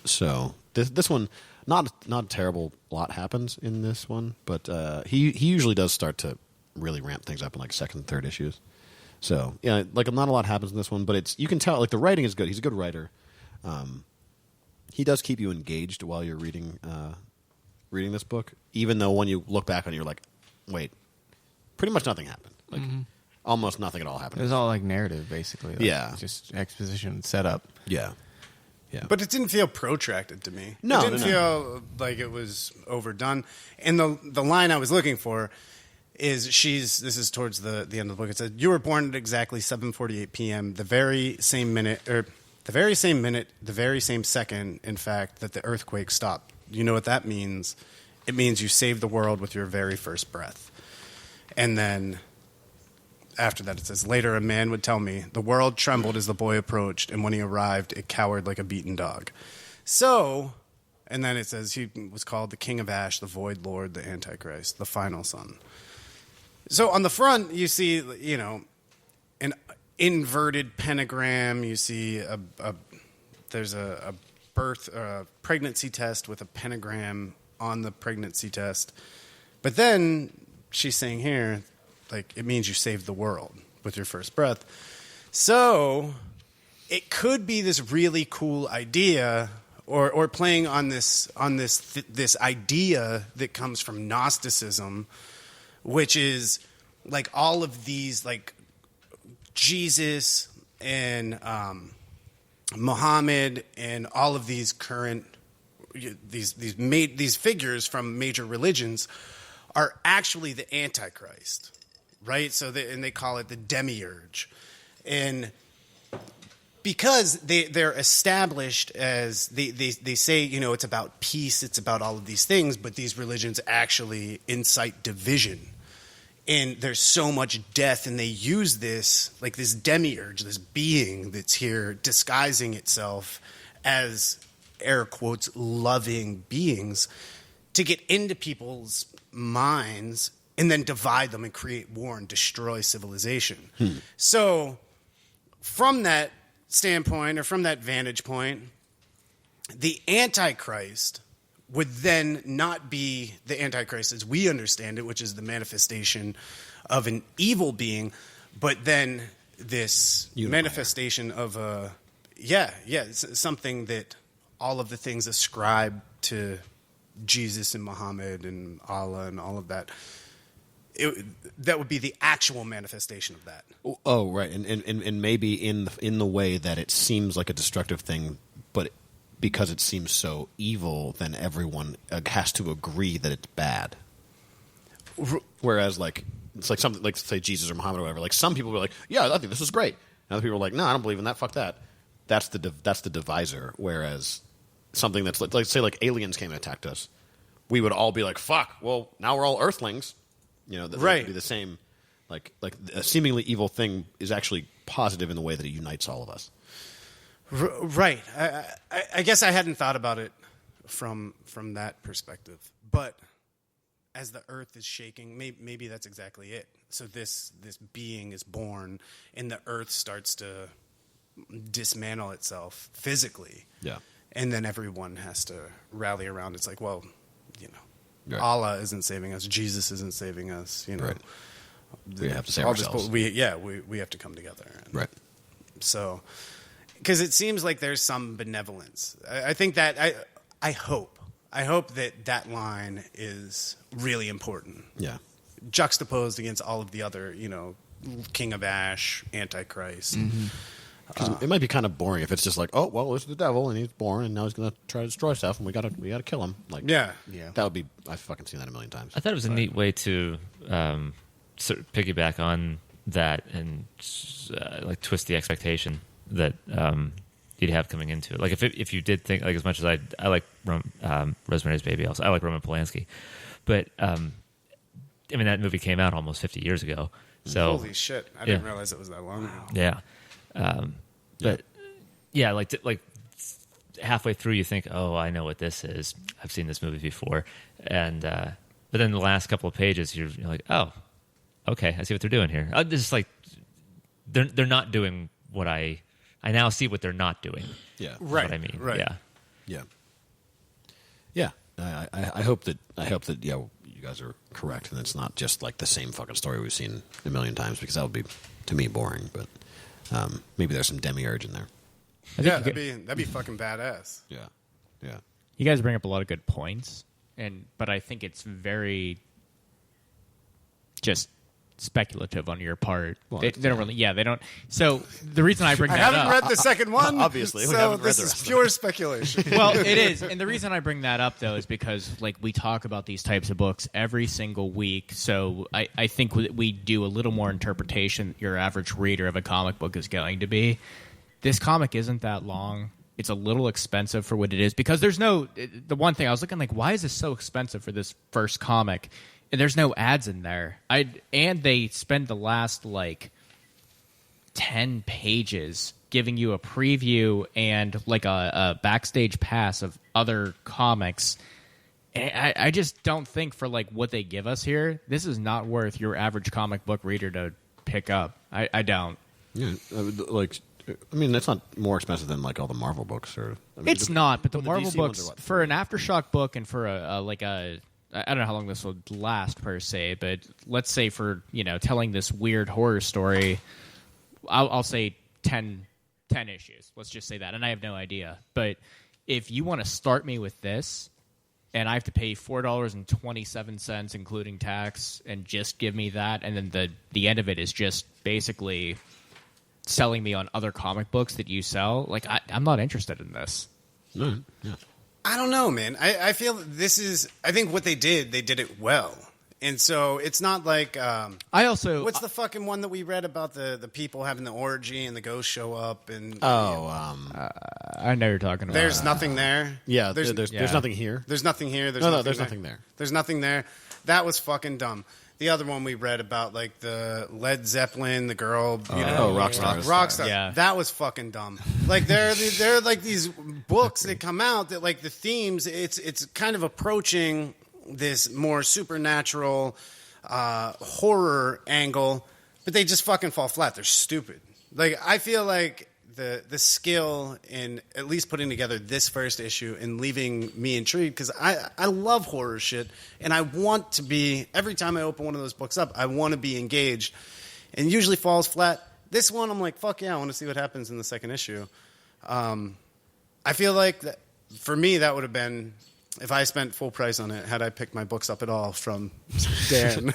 So this one, not a terrible lot happens in this one, but he usually does start to really ramp things up in like second and third issues. So yeah, like not a lot happens in this one, but you can tell like the writing is good. He's a good writer. He does keep you engaged while you're reading this book, even though when you look back on it, you're like, wait, pretty much nothing happened. Like almost nothing at all happened. It was all like narrative, basically. Like, Yeah. just exposition, setup. Yeah. Yeah. But it didn't feel protracted to me. No, it didn't no. feel like it was overdone. And the line I was looking for is this is towards the end of the book. It said, "You were born at exactly 7:48 p.m. the very same second, in fact, that the earthquake stopped. You know what that means? It means you saved the world with your very first breath." And then after that, it says, "Later, a man would tell me, the world trembled as the boy approached, and when he arrived, it cowered like a beaten dog." So, and then it says he was called the King of Ash, the Void Lord, the Antichrist, the final son. So on the front, you see, an inverted pentagram. You see there's a pregnancy test with a pentagram on the pregnancy test. But then she's saying here, like, it means you saved the world with your first breath. So it could be this really cool idea, or playing on this idea that comes from Gnosticism, which is like all of these, like Jesus and Muhammad and all of these current these figures from major religions are actually the Antichrist, right? So they call it the demiurge, and because they're established as they say, it's about peace, it's about all of these things, but these religions actually incite division. And there's so much death, and they use this, like this demiurge, this being that's here disguising itself as, air quotes, loving beings, to get into people's minds and then divide them and create war and destroy civilization. So from that standpoint, or from that vantage point, the Antichrist would then not be the Antichrist as we understand it, which is the manifestation of an evil being, but then this manifestation of something that all of the things ascribed to Jesus and Muhammad and Allah and all of that, that would be the actual manifestation of that. Oh, right, and maybe in the way that it seems like a destructive thing, but because it seems so evil, then everyone has to agree that it's bad. Whereas, like, it's like something like, say, Jesus or Muhammad or whatever. Like, some people were like, "Yeah, I think this is great," and other people were like, "No, I don't believe in that. Fuck that." That's the divisor. Whereas something that's like say, like aliens came and attacked us, we would all be like, "Fuck." Well, now we're all Earthlings. That would be the same. Like a seemingly evil thing is actually positive in the way that it unites all of us. Right. I guess I hadn't thought about it from that perspective. But as the earth is shaking, maybe that's exactly it. So this being is born, and the earth starts to dismantle itself physically. Yeah. And then everyone has to rally around. It's like, well, Right. Allah isn't saving us. Jesus isn't saving us. Right. We have to save all this ourselves. we have to come together. And Right. So, because it seems like there's some benevolence. I think that I hope that line is really important. Yeah. Juxtaposed against all of the other, King of Ash, Antichrist. Mm-hmm. 'Cause it might be kind of boring if it's just like, oh well, it's the devil and he's born and now he's going to try to destroy stuff and we gotta kill him. Like, Yeah. that would be. I've fucking seen that a million times. I thought it was a neat way to sort of piggyback on that and like twist the expectation that you'd have coming into it. Like if you did think, like, as much as I like Rosemary's Baby, also I like Roman Polanski, but I mean that movie came out almost 50 years ago. So Holy shit! I didn't realize it was that long ago. yeah, but yeah, like halfway through you think, oh, I know what this is. I've seen this movie before, and but then the last couple of pages you're like, oh, okay, I see what they're doing here. It's just like they're not doing what I now see what they're not doing. Yeah. Right. What I mean, Right. yeah. Yeah. I hope that you guys are correct and it's not just like the same fucking story we've seen a million times because that would be to me boring. But maybe there's some demiurge in there. Yeah, that'd be fucking badass. Yeah. Yeah. You guys bring up a lot of good points, but I think it's very just speculative on your part. Well, they don't really. Yeah, they don't. So the reason I bring I that haven't up, read the second one, Obviously, we so haven't read this the is rest of pure speculation. well, it is, and the reason I bring that up though is because like we talk about these types of books every single week. So I think we do a little more interpretation than your average reader of a comic book is going to be. This comic isn't that long. It's a little expensive for what it is because there's no. The one thing I was looking like, why is this so expensive for this first comic? And there's no ads in there. And they spend the last like 10 pages giving you a preview and like a backstage pass of other comics. And I just don't think for like what they give us here, this is not worth your average comic book reader to pick up. I don't. Yeah. I mean, that's not more expensive than like all the Marvel books, or It's not, but the well, Marvel DC ones books are what, for an Aftershock book and for I don't know how long this will last per se, but let's say for telling this weird horror story, I'll say 10 issues. Let's just say that, and I have no idea. But if you want to start me with this, and I have to pay $4.27 including tax, and just give me that, and then the end of it is just basically selling me on other comic books that you sell, like I'm not interested in this. No, yeah. I don't know, man. I feel I think what they did it well. And so it's not like what's the fucking one that we read about the people having the orgy and the ghosts show up and I know you're talking about. there's nothing there. Yeah, there's nothing here. There's nothing here. There's nothing there. There's nothing there. That was fucking dumb. The other one we read about, like the Led Zeppelin, the girl, Rockstars. Rockstar. Yeah. That was fucking dumb. Like they're like these books that come out that like the themes. It's kind of approaching this more supernatural horror angle, but they just fucking fall flat. They're stupid. Like I feel like the skill in at least putting together this first issue and leaving me intrigued because I love horror shit and I want to be every time I open one of those books up I want to be engaged and usually falls flat. This one I'm like fuck yeah I want to see what happens in the second issue. I feel like that, for me that would have been if I spent full price on it had I picked my books up at all from Dan.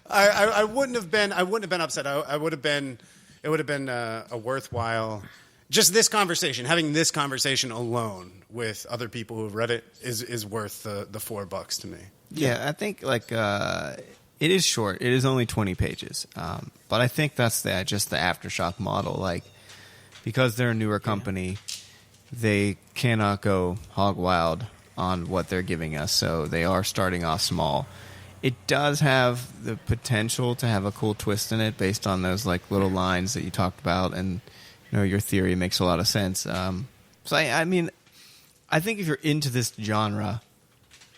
I wouldn't have been upset. It would have been a worthwhile. Just this conversation, having this conversation alone with other people who have read it is worth the $4 to me. Yeah, I think like it is short. It is only 20 pages, but I think that's just the Aftershock model. Like because they're a newer company, they cannot go hog wild on what they're giving us, so they are starting off small. It does have the potential to have a cool twist in it based on those like little lines that you talked about, and your theory makes a lot of sense. So I mean, I think if you're into this genre,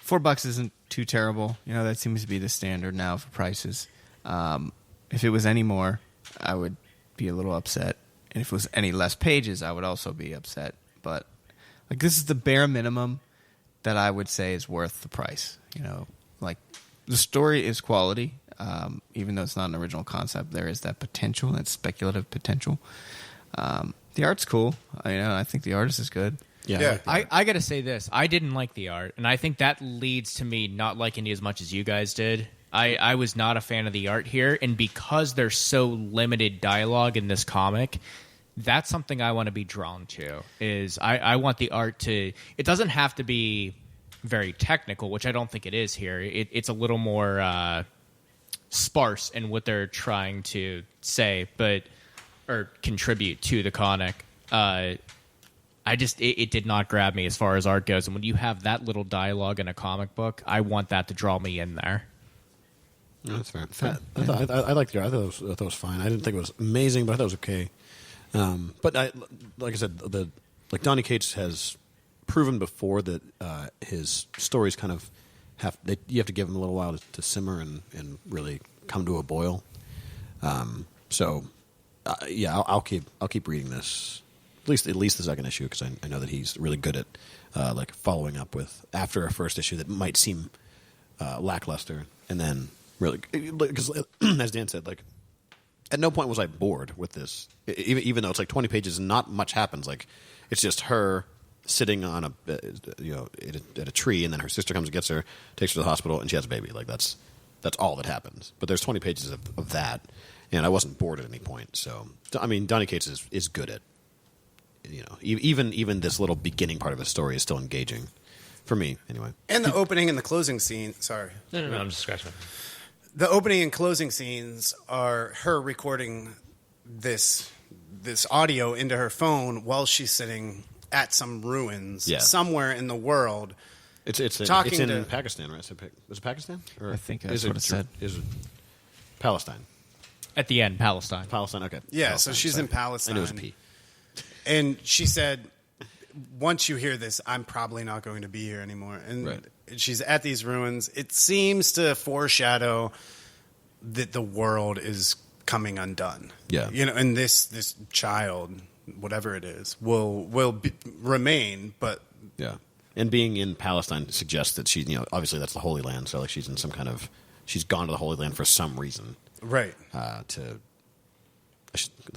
$4 isn't too terrible. That seems to be the standard now for prices. If it was any more, I would be a little upset, and if it was any less pages, I would also be upset. But like this is the bare minimum that I would say is worth the price. Like the story is quality. Even though it's not an original concept, there is that potential, that speculative potential. The art's cool. I think the artist is good. Yeah. I got to say this. I didn't like the art, and I think that leads to me not liking it as much as you guys did. I was not a fan of the art here, and because there's so limited dialogue in this comic, that's something I want to be drawn to. Is I want the art to... It doesn't have to be very technical, which I don't think it is here. It's a little more sparse in what they're trying to say, or contribute to the comic. It did not grab me as far as art goes. And when you have that little dialogue in a comic book, I want that to draw me in there. No, that's fair. I liked the art. I thought it was fine. I didn't think it was amazing, but I thought it was okay. But like I said, Donny Cates has proven before that his stories kind of you have to give him a little while to simmer and really come to a boil. I'll keep reading this. At least the second issue, because I know that he's really good at following up with after a first issue that might seem lackluster, and then really, because as Dan said, at no point was I bored with this, even though it's 20 pages and not much happens. It's just her sitting on at a tree, and then her sister comes and gets her, takes her to the hospital, and she has a baby. That's all that happens. But there's 20 pages of that, and I wasn't bored at any point. So I mean, Donny Cates is good at. Even this little beginning part of his story is still engaging, for me anyway. And the opening and the closing scene. Sorry, No, I'm just scratching. the opening and closing scenes are her recording this audio into her phone while she's sitting at some ruins somewhere in the world. It's in Pakistan, right? Was it Pakistan? Or I think that's what it said. Is it Palestine? At the end, Palestine. Palestine, okay. Yeah, Palestine, so she's in Palestine. I knew it was P. And she said, once you hear this, I'm probably not going to be here anymore. And she's at these ruins. It seems to foreshadow that the world is coming undone. Yeah. And this child, whatever it is, will remain, but... Yeah. And being in Palestine suggests that she, obviously that's the Holy Land, so she's in some kind of... She's gone to the Holy Land for some reason. Right. The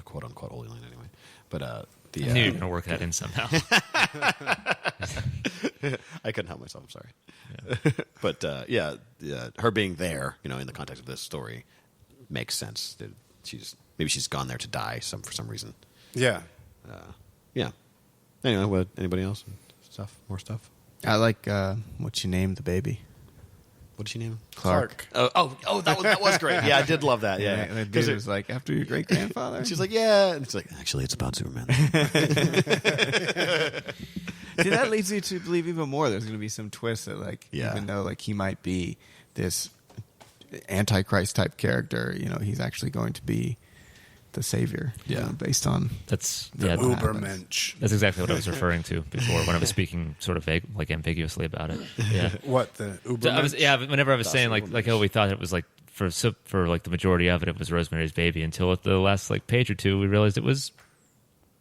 quote-unquote Holy Land, anyway. But... I knew you were going to work that in somehow. I couldn't help myself. I'm sorry. Yeah. But her being there, in the context of this story, makes sense. That she's gone there to die for some reason. Yeah. Yeah. Anyway, anybody else? More stuff. I like what you named the baby. What did she name him? Clark. Oh, that was great. Yeah, I did love that. Yeah, And the dude was like, after your great grandfather. She's like, yeah. And it's like, actually, it's about Superman. See, that leads you to believe even more. There's going to be some twist that, even though he might be this Antichrist type character, he's actually going to be the savior. Yeah, based on that's Ubermensch. That's exactly what I was referring to before when I was speaking sort of ambiguously about it. Yeah, what the Ubermensch? But whenever I was saying we thought it was for the majority of it was Rosemary's Baby until at the last page or two we realized it was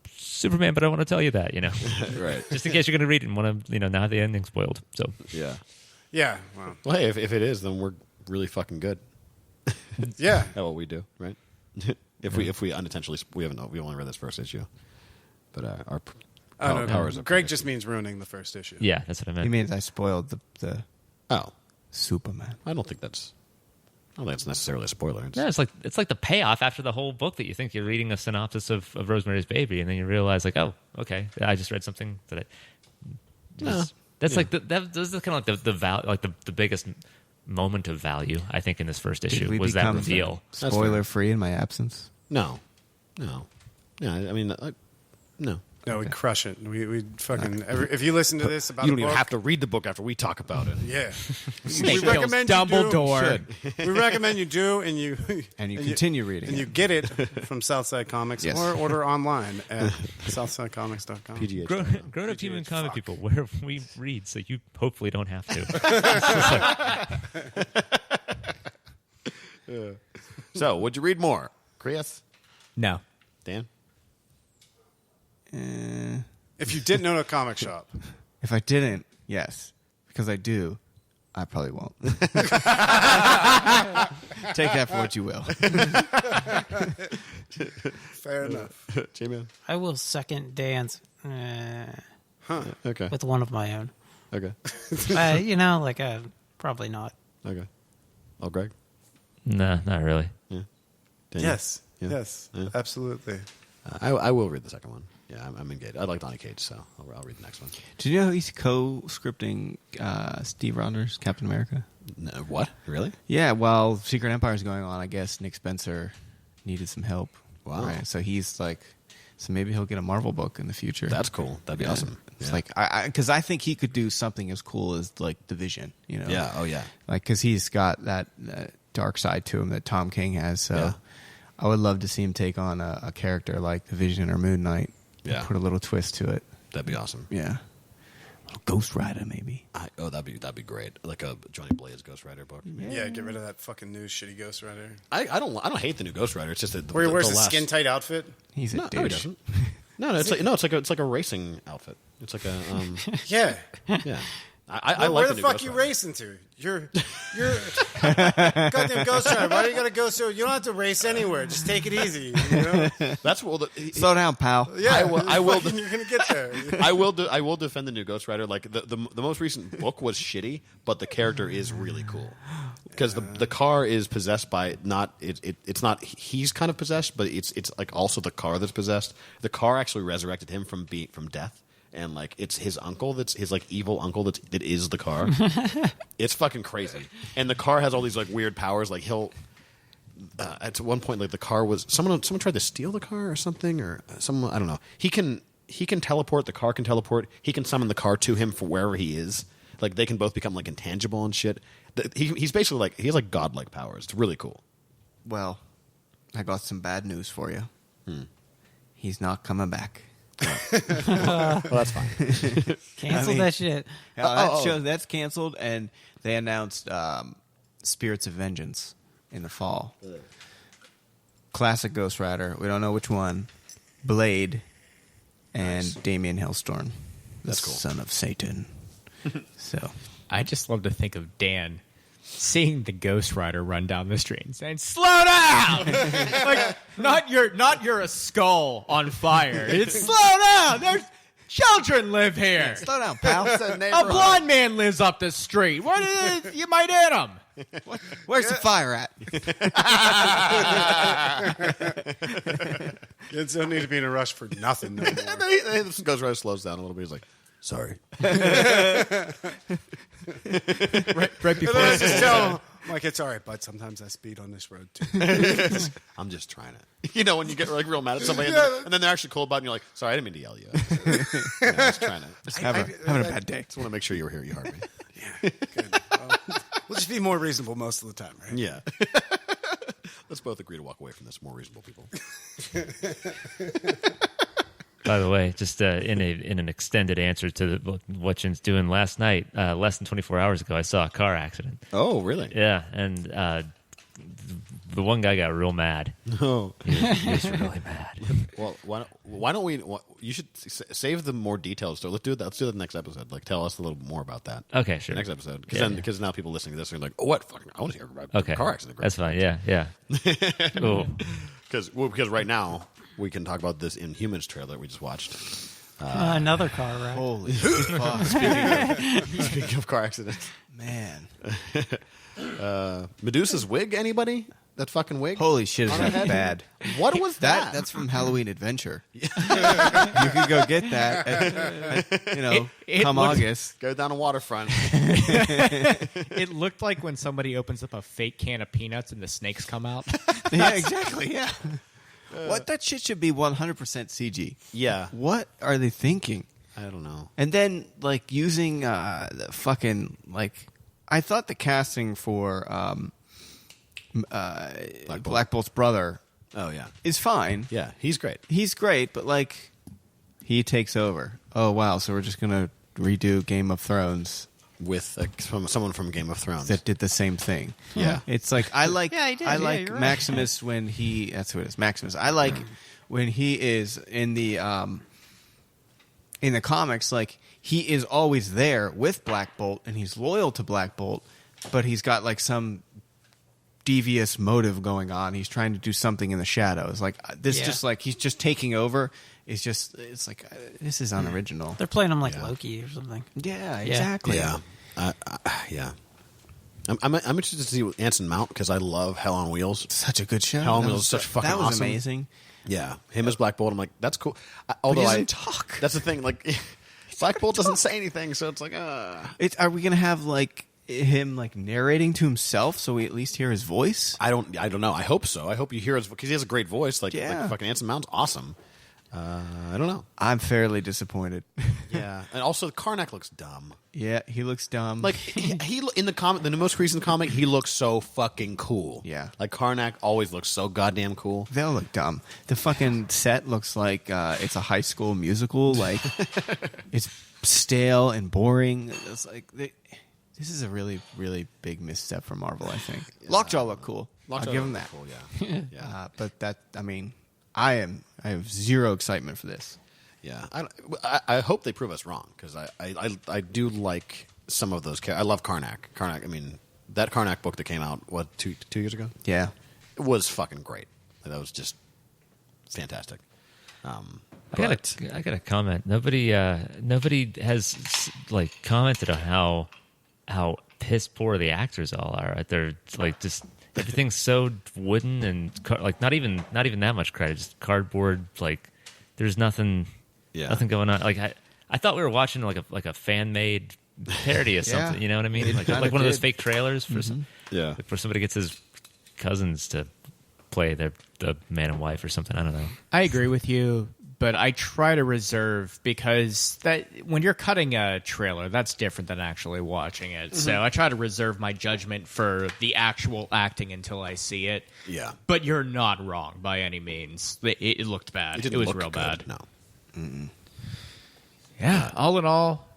Superman. But I want to tell you that right, just in case you're going to read it and want to not have the ending spoiled. So yeah. Well, hey, if it is, then we're really fucking good. Yeah, that's what we do, right? If we unintentionally we only read this first issue, but our powers. Greg just means ruining the first issue. Yeah, that's what I meant. He means I spoiled the Superman. I don't think that's necessarily a spoiler. It's like the payoff after the whole book that you think you're reading a synopsis of Rosemary's Baby, and then you realize oh, okay, I just read something that that's those are kind of the value, the biggest moment of value I think in this first issue was that reveal. Spoiler free in my absence. No. Yeah, I mean, no. No, we crush it. We fucking. If you listen to this about you don't a even book, have to read the book after we talk about it. Yeah, Snake we recommend kills you Dumbledore. do. We recommend you do, and you continue reading, and you get it from Southside Comics or order online at southsidecomics.com. PGH. Grown-up human comic people, where we read, so you hopefully don't have to. So, would you read more, Chris? No. Dan? If you didn't own a comic shop, if I didn't, yes, because I do. I probably won't. Take that for what you will. Fair enough. J-Man? I will second Dan's Okay. with one of my own. Okay. Probably not. Okay. Oh, Greg? No, not really. Yeah. Daniel? Yes. Yeah. Yes. Yeah. Absolutely. I will read the second one. Yeah, I'm engaged. I like Donny Cage, so I'll read the next one. Did you know he's co-scripting Steve Rogers' Captain America? No, what? Really? Yeah, while Secret Empire is going on, I guess Nick Spencer needed some help. Wow. Right? So he's like, so maybe he'll get a Marvel book in the future. That's cool. That'd be awesome. It's Yeah. like, because I think he could do something as cool as like The Vision, you know? Yeah. Oh, yeah. Like, because he's got that dark side to him that Tom King has. So Yeah. I would love to see him take on a character like The Vision or Moon Knight. Yeah. Put a little twist to it. That'd be awesome. Yeah. A little Ghost Rider, maybe. That'd be great. Like a Johnny Blaze Ghost Rider book. Yeah, get rid of that fucking new shitty Ghost Rider. I don't hate the new Ghost Rider. It's just that Where he wears the a last- skin tight outfit. He's a No, he douche. doesn't. No, it's like a racing outfit. It's like a Yeah. yeah. I Where like the new fuck Ghost you Rider. racing to? You're goddamn Ghost Rider. Why do you gotta go so? You don't have to race anywhere. Just take it easy. You know? That's what. Slow down, pal. Yeah, I will. You're gonna get there. I will defend the new Ghost Rider. Like the most recent book was shitty, but the character is really cool because the car is possessed by it's not he's kind of possessed, but it's like also the car that's possessed. The car actually resurrected him from death. And like it's his uncle that's his like evil uncle that is the car. It's fucking crazy. And the car has all these like weird powers. Like he'll at one point like the car was someone tried to steal the car or something or someone I don't know. He can teleport. The car can teleport. He can summon the car to him for wherever he is. Like they can both become like intangible and shit. He's basically like he has like godlike powers. It's really cool. Well, I got some bad news for you. He's not coming back. Well, that's fine. Cancel that shit. That's canceled, and they announced Spirits of Vengeance in the fall. Classic Ghost Rider. We don't know which one. Blade and Damien Hellstorm, the That's cool. son of Satan. So I just love to think of Dan seeing the Ghost Rider run down the street and saying, "Slow down!" Like not you're a skull on fire. It's slow down. There's children live here. slow down, pal. A blind man lives up the street. What is, you might hit him. Where's the fire at? Kids don't need to be in a rush for nothing no more. This Ghost Rider slows down a little bit. He's like, sorry. Right before Let's just tell them, like, it's all right, bud. Sometimes I speed on this road too. I'm just trying to. You know, when you get like real mad at somebody and then they're actually cool about it and you're like, sorry, I didn't mean to yell at you. I was just trying to. Just Having a bad day. want to make sure you were here. You heard me. Good. Well, we'll just be more reasonable most of the time, right? Yeah. Let's both agree to walk away from this. More reasonable people. By the way, just in an extended answer to what Jin's doing last night, less than 24 hours ago, I saw a car accident. Oh, really? Yeah, and the one guy got real mad. No. He was really mad. Well, why don't we? You should save the more details. So let's do that. Let's do that next episode. Like, tell us a little more about that. Okay, sure. Next episode, Yeah. because now people listening to this are like, oh, what? Fucking, I want to hear about the Okay, car accident. that's fine. Yeah. Cool. Because right now we can talk about this Inhumans trailer that we just watched. Another car wreck. Holy fuck. Speaking of car accidents, Man. Medusa's wig. Anybody? That fucking wig. Holy shit, is On her that head? bad? What was that? That's from Halloween Adventure. You can go get that at, It come looks- August. Go down a waterfront. It looked like when somebody opens up a fake can of peanuts and the snakes come out. Yeah, exactly. Yeah. What? That shit should be 100% CG. Yeah. What are they thinking? I don't know. And then, like, using the fucking, like, I thought the casting for Black Bolt's brother Oh yeah. is fine. Yeah, he's great. He's great, but, like, he takes over. Oh, wow, so we're just going to redo Game of Thrones With someone from Game of Thrones. that did the same thing. Yeah. It's like, I like, Yeah, he did. I Yeah, like you're right. Maximus when he, that's who it is, Maximus. I like when he is in the in the comics, like he is always there with Black Bolt and he's loyal to Black Bolt, but he's got like some devious motive going on. He's trying to do something in the shadows. Like this, just like he's just taking over. It's like this is unoriginal. They're playing him like Loki or something. Yeah, exactly. Yeah. Yeah. I'm interested to see what Anson Mount because I love Hell on Wheels. Such a good show. Hell on Wheels is such fucking That was awesome. amazing. Yeah, him as Black Bolt. I'm like, that's cool. But he doesn't talk. That's the thing. Like, Black Bolt doesn't say anything, so it's like, Are we gonna have like him like narrating to himself so we at least hear his voice? I don't know. I hope so. I hope you hear his because he has a great voice. Like Yeah. fucking Anson Mount's awesome. I don't know. I'm fairly disappointed. Yeah, and also Karnak looks dumb. Yeah, he looks dumb. Like he in the comic, the most recent comic, he looks so fucking cool. Yeah. like Karnak always looks so goddamn cool. They'll look dumb. The fucking set looks like it's a high school musical. Like it's stale and boring. It's like this is a really, really big misstep for Marvel. I think Lockjaw looked cool. I'll give him that. Cool, yeah, yeah. But that, I mean, I have zero excitement for this. Yeah, I hope they prove us wrong because I do like some of those characters. I love Karnak. I mean, that Karnak book that came out, what, two years ago? Yeah. It was fucking great. That was just fantastic. I got a comment. Nobody has like commented on how piss poor the actors all are. They're like just everything's so wooden and like not even that much credit. Just cardboard. Like there's nothing going on. Like I thought we were watching like a fan made parody of something. You know what I mean? Like one of those fake trailers for some. Yeah, like where somebody gets his cousins to play the man and wife or something. I don't know. I agree with you, but I try to reserve because that when you're cutting a trailer, that's different than actually watching it. Mm-hmm. So I try to reserve my judgment for the actual acting until I see it. Yeah. But you're not wrong by any means. It looked bad. It was real bad. No. Mm-mm. Yeah. All in all,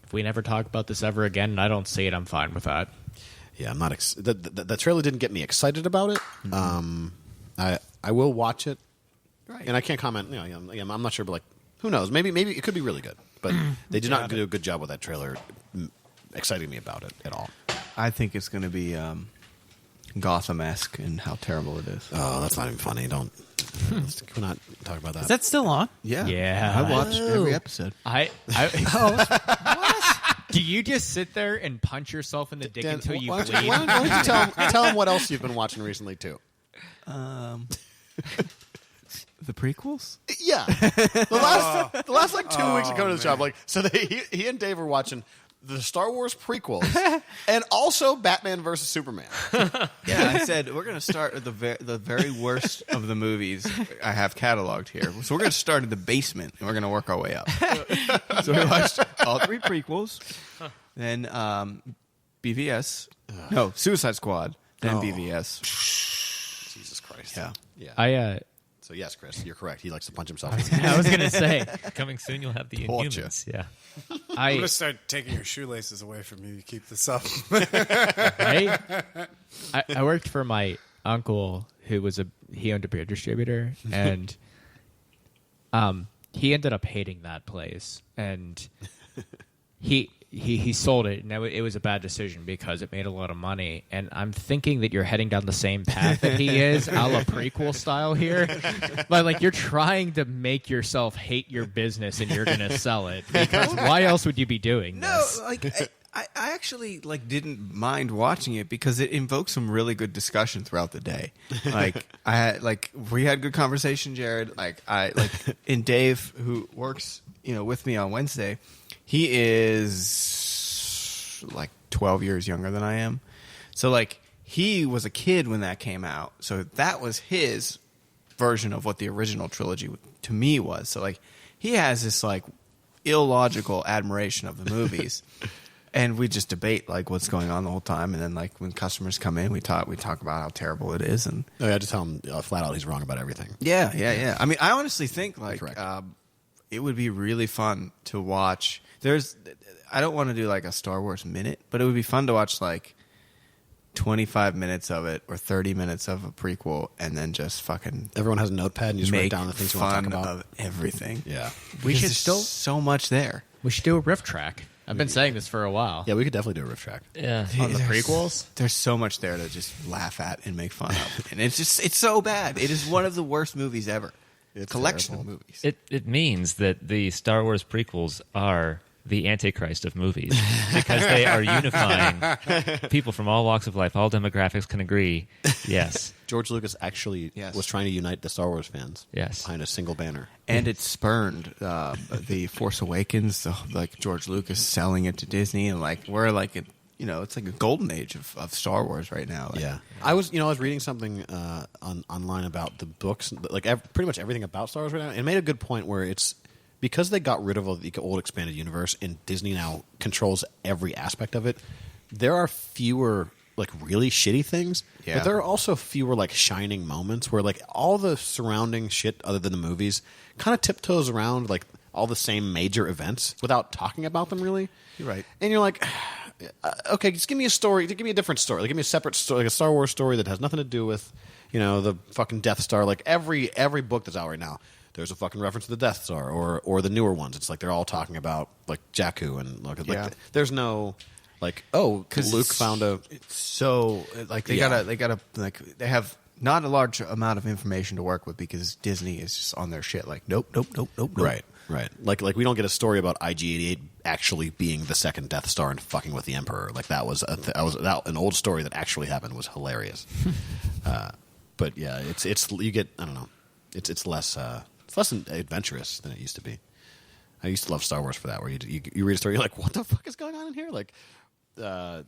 if we never talk about this ever again and I don't see it, I'm fine with that. Yeah, I'm not. The trailer didn't get me excited about it. Mm-hmm. I will watch it. Right. And I can't comment. You know, I'm not sure, but like, who knows? Maybe it could be really good. But they did not do a good job with that trailer, exciting me about it at all. I think it's going to be Gotham-esque and how terrible it is. Oh, that's not even funny. Don't. Can we not talk about that? Is that still on? Yeah, Yeah. I watched every episode. Do you just sit there and punch yourself in the dick until you why bleed? don't you tell them what else you've been watching recently too? The prequels? Yeah, the last like 2 weeks of coming to the job, like so he and Dave were watching the Star Wars prequels and also Batman versus Superman. Yeah, I said we're going to start at the very worst of the movies I have cataloged here. So we're going to start in the basement and we're going to work our way up. So we watched all three prequels, then BVS, Suicide Squad, then BVS. Jesus Christ. Yeah. So yes, Chris, you're correct. He likes to punch himself. I was gonna say, Coming soon, you'll have the Told ya. Inhumans. Yeah. I'm going to start taking your shoelaces away from you. You keep this up. I worked for my uncle who he owned a beer distributor, and he ended up hating that place, and he sold it, and it was a bad decision because it made a lot of money. And I'm thinking that you're heading down the same path that he is, a la prequel style here. But like you're trying to make yourself hate your business, and you're going to sell it because why else would you be doing this? No, like I actually like didn't mind watching it because it invoked some really good discussion throughout the day. Like we had good conversation, Jared. And Dave, who works with me on Wednesday, he is like 12 years younger than I am. So like he was a kid when that came out. So that was his version of what the original trilogy to me was. So like he has this like illogical admiration of the movies. And we just debate like what's going on the whole time, and then like when customers come in, we talk about how terrible it is, and I just tell him flat out he's wrong about everything. Yeah. I mean, I honestly think like it would be really fun to watch. I don't want to do like a Star Wars minute, but it would be fun to watch like 25 minutes of it or 30 minutes of a prequel, and then just fucking Everyone has a notepad and you just write make down the things you want to fun talk about. of everything. Yeah. We Because should there's still so much there. we should do a riff track. I've been saying this for a while. Yeah, we could definitely do a riff track. Yeah. On the prequels. There's so much there to just laugh at and make fun of, and it's so bad. It is one of the worst movies ever. It's Collection terrible. of movies. It means that the Star Wars prequels are the Antichrist of movies because they are unifying people from all walks of life. All demographics can agree. Yes. George Lucas actually Yes. was trying to unite the Star Wars fans Yes. behind a single banner. And it spurned the Force Awakens, like George Lucas selling it to Disney, and like we're like it's like a golden age of Star Wars right now. Like, Yeah, I was reading something online about the books, like pretty much everything about Star Wars right now. And it made a good point where it's because they got rid of the old expanded universe and Disney now controls every aspect of it. There are fewer like really shitty things, Yeah. but there are also fewer like shining moments where like all the surrounding shit other than the movies kind of tiptoes around like all the same major events without talking about them really. You're right. And you're like, okay, just give me a story. Give me a different story. Like, give me a separate story, like a Star Wars story that has nothing to do with, the fucking Death Star. Like every book that's out right now, there's a fucking reference to the Death Star or the newer ones. It's like they're all talking about like Jakku and Yeah. there's no like Luke found a It's so like they gotta like they have not a large amount of information to work with because Disney is just on their shit. Like nope. right. Like we don't get a story about IG-88 actually being the second Death Star and fucking with the Emperor. Like that was an old story that actually happened was hilarious. But yeah, it's you get I don't know. It's less adventurous than it used to be. I used to love Star Wars for that, where you read a story, you're like, what the fuck is going on in here? Like, I'm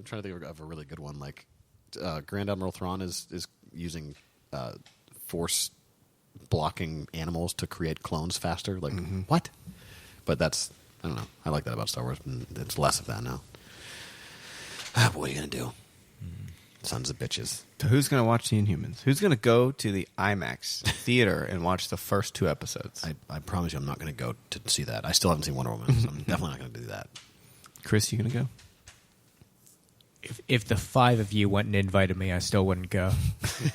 trying to think of a really good one. Like, Grand Admiral Thrawn is using force blocking animals to create clones faster. Like, what? But that's I don't know. I like that about Star Wars. And it's less of that now. What are you gonna do? Sons of bitches. So who's gonna watch the Inhumans? Who's gonna go to the IMAX theater and watch the first 2 episodes? I promise you, I'm not going to go to see that. I still haven't seen Wonder Woman, so I'm definitely not going to do that. Chris, you gonna go? If the 5 of you went and invited me, I still wouldn't go.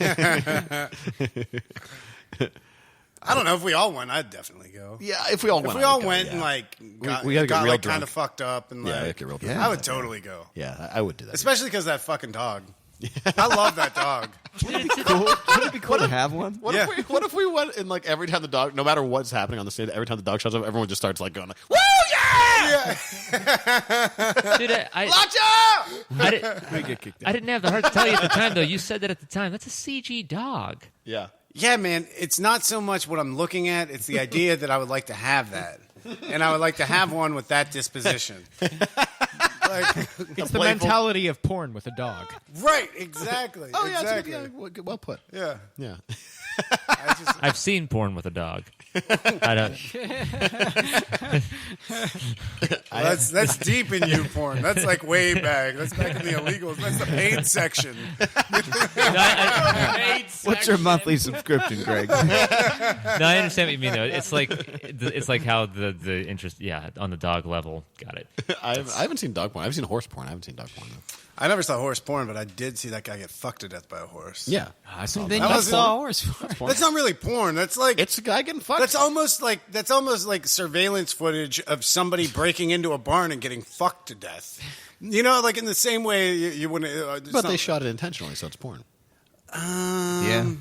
I don't know if we all went. I'd definitely go. Yeah, if we all If went, we I all would go, went yeah. and like got, we gotta get real like drunk. kind of fucked up and Yeah, like we get real drunk. I would totally go. Yeah, I would do that. Especially because that fucking dog. I love that dog. Wouldn't it be cool to have one? What if we went and like every time the dog, no matter what's happening on the stage, every time the dog shows up, everyone just starts like going, like, "Woo yeah!" Dude, Watch out! We get kicked out. I didn't have the heart to tell you at the time, though. You said that at the time. That's a CG dog. Yeah. Yeah, man. It's not so much what I'm looking at; it's the idea that I would like to have that, and I would like to have one with that disposition. Like, It's the mentality of porn with a dog. right? Exactly. Oh yeah, exactly. it's well put. Yeah. Yeah. I've seen porn with a dog. I don't. That's deep in you porn. That's like way back. That's back in the illegals. That's the paid section. What's your monthly subscription, Greg? No, I understand what you mean, though. It's like how the interest, on the dog level. Got it. I haven't seen dog porn. I've seen horse porn. I haven't seen dog porn. Though. I never saw horse porn, but I did see that guy get fucked to death by a horse. Yeah. Then That you wasn't- saw a horse. That's not really porn. That's like It's a guy getting fucked. that's almost like surveillance footage of somebody breaking into a barn and getting fucked to death. You know, like in the same way you wouldn't. but they shot it intentionally, so it's porn. Yeah.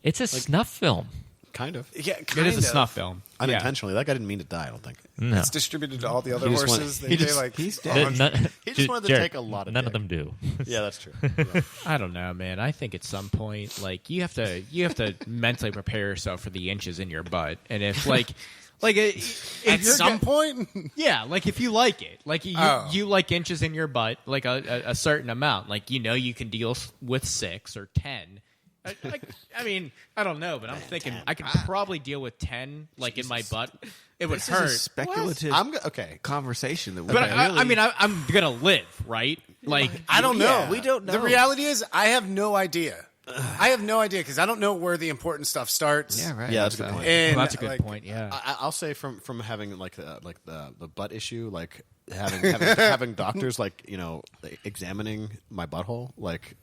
It's a snuff film. Kind of. Yeah, It kind is a of. snuff film. Unintentionally. That guy didn't mean to die, I don't think. No. It's distributed to all the other He just horses. went- They he pay just- like he's a dead. hundred- He just wanted to Jared, take a lot of None dick. of them do. Yeah, that's true. Yeah. I don't know, man. I think at some point, like you have to mentally prepare yourself for the inches in your butt, and if if At you're some point, yeah, like if you like it, like Oh. you like inches in your butt, like a certain amount, like you can deal with 6 or 10. I mean, I don't know, but I'm thinking I could probably deal with 10, like in my butt. It would This hurt. is a speculative Okay. conversation that we But really... I mean, I'm gonna live, right? Like I don't know. we don't know. The reality is, I have no idea. I have no idea because I don't know where the important stuff starts. Yeah, right. Yeah, that's a good point. And Well, that's a good like, point. Yeah. I'll say from having like the butt issue, like having doctors like examining my butthole, like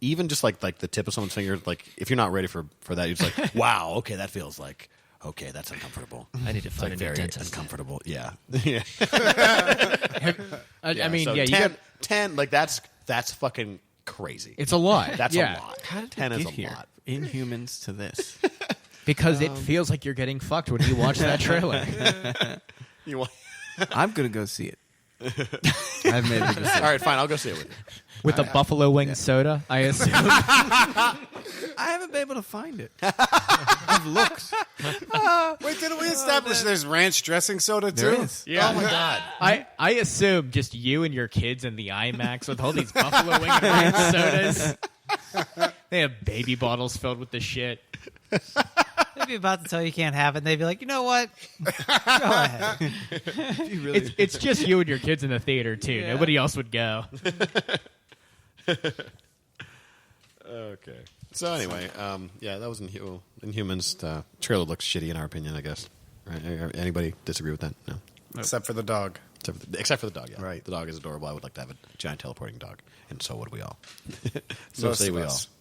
even just like the tip of someone's finger, like if you're not ready for that, you're just like, wow, okay, that feels like okay, that's uncomfortable. I need to It's find like a new very dentist. uncomfortable. Yeah, yeah. I mean, so yeah, you 10, got 10, like that's fucking crazy. it's a lot. That's yeah. a lot. How did 10 we is get a here? lot. Inhumans to this. Because it feels like you're getting fucked when you watch that trailer. You want? I'm gonna go see it. I've made the decision. All right, fine. I'll go see it with you. With the buffalo wing soda, I assume. I haven't been able to find it. I've looked. wait, didn't we establish there's ranch dressing soda too? There is. Yeah. Oh my god. I assume just you and your kids in the IMAX with all these buffalo wing and ranch sodas. They have baby bottles filled with the shit. They'd be about to tell you can't have it, and they'd be like, you know what? Go ahead. It's just you and your kids in the theater too. Yeah. Nobody else would go. Okay. So anyway, yeah, that was Inhumans. The trailer looks shitty in our opinion, I guess. Right? Anybody disagree with that? No. Except for the dog. Except for the dog. Yeah. Right. The dog is adorable. I would like to have a giant teleporting dog, and so would we all. So Most say of we us. all.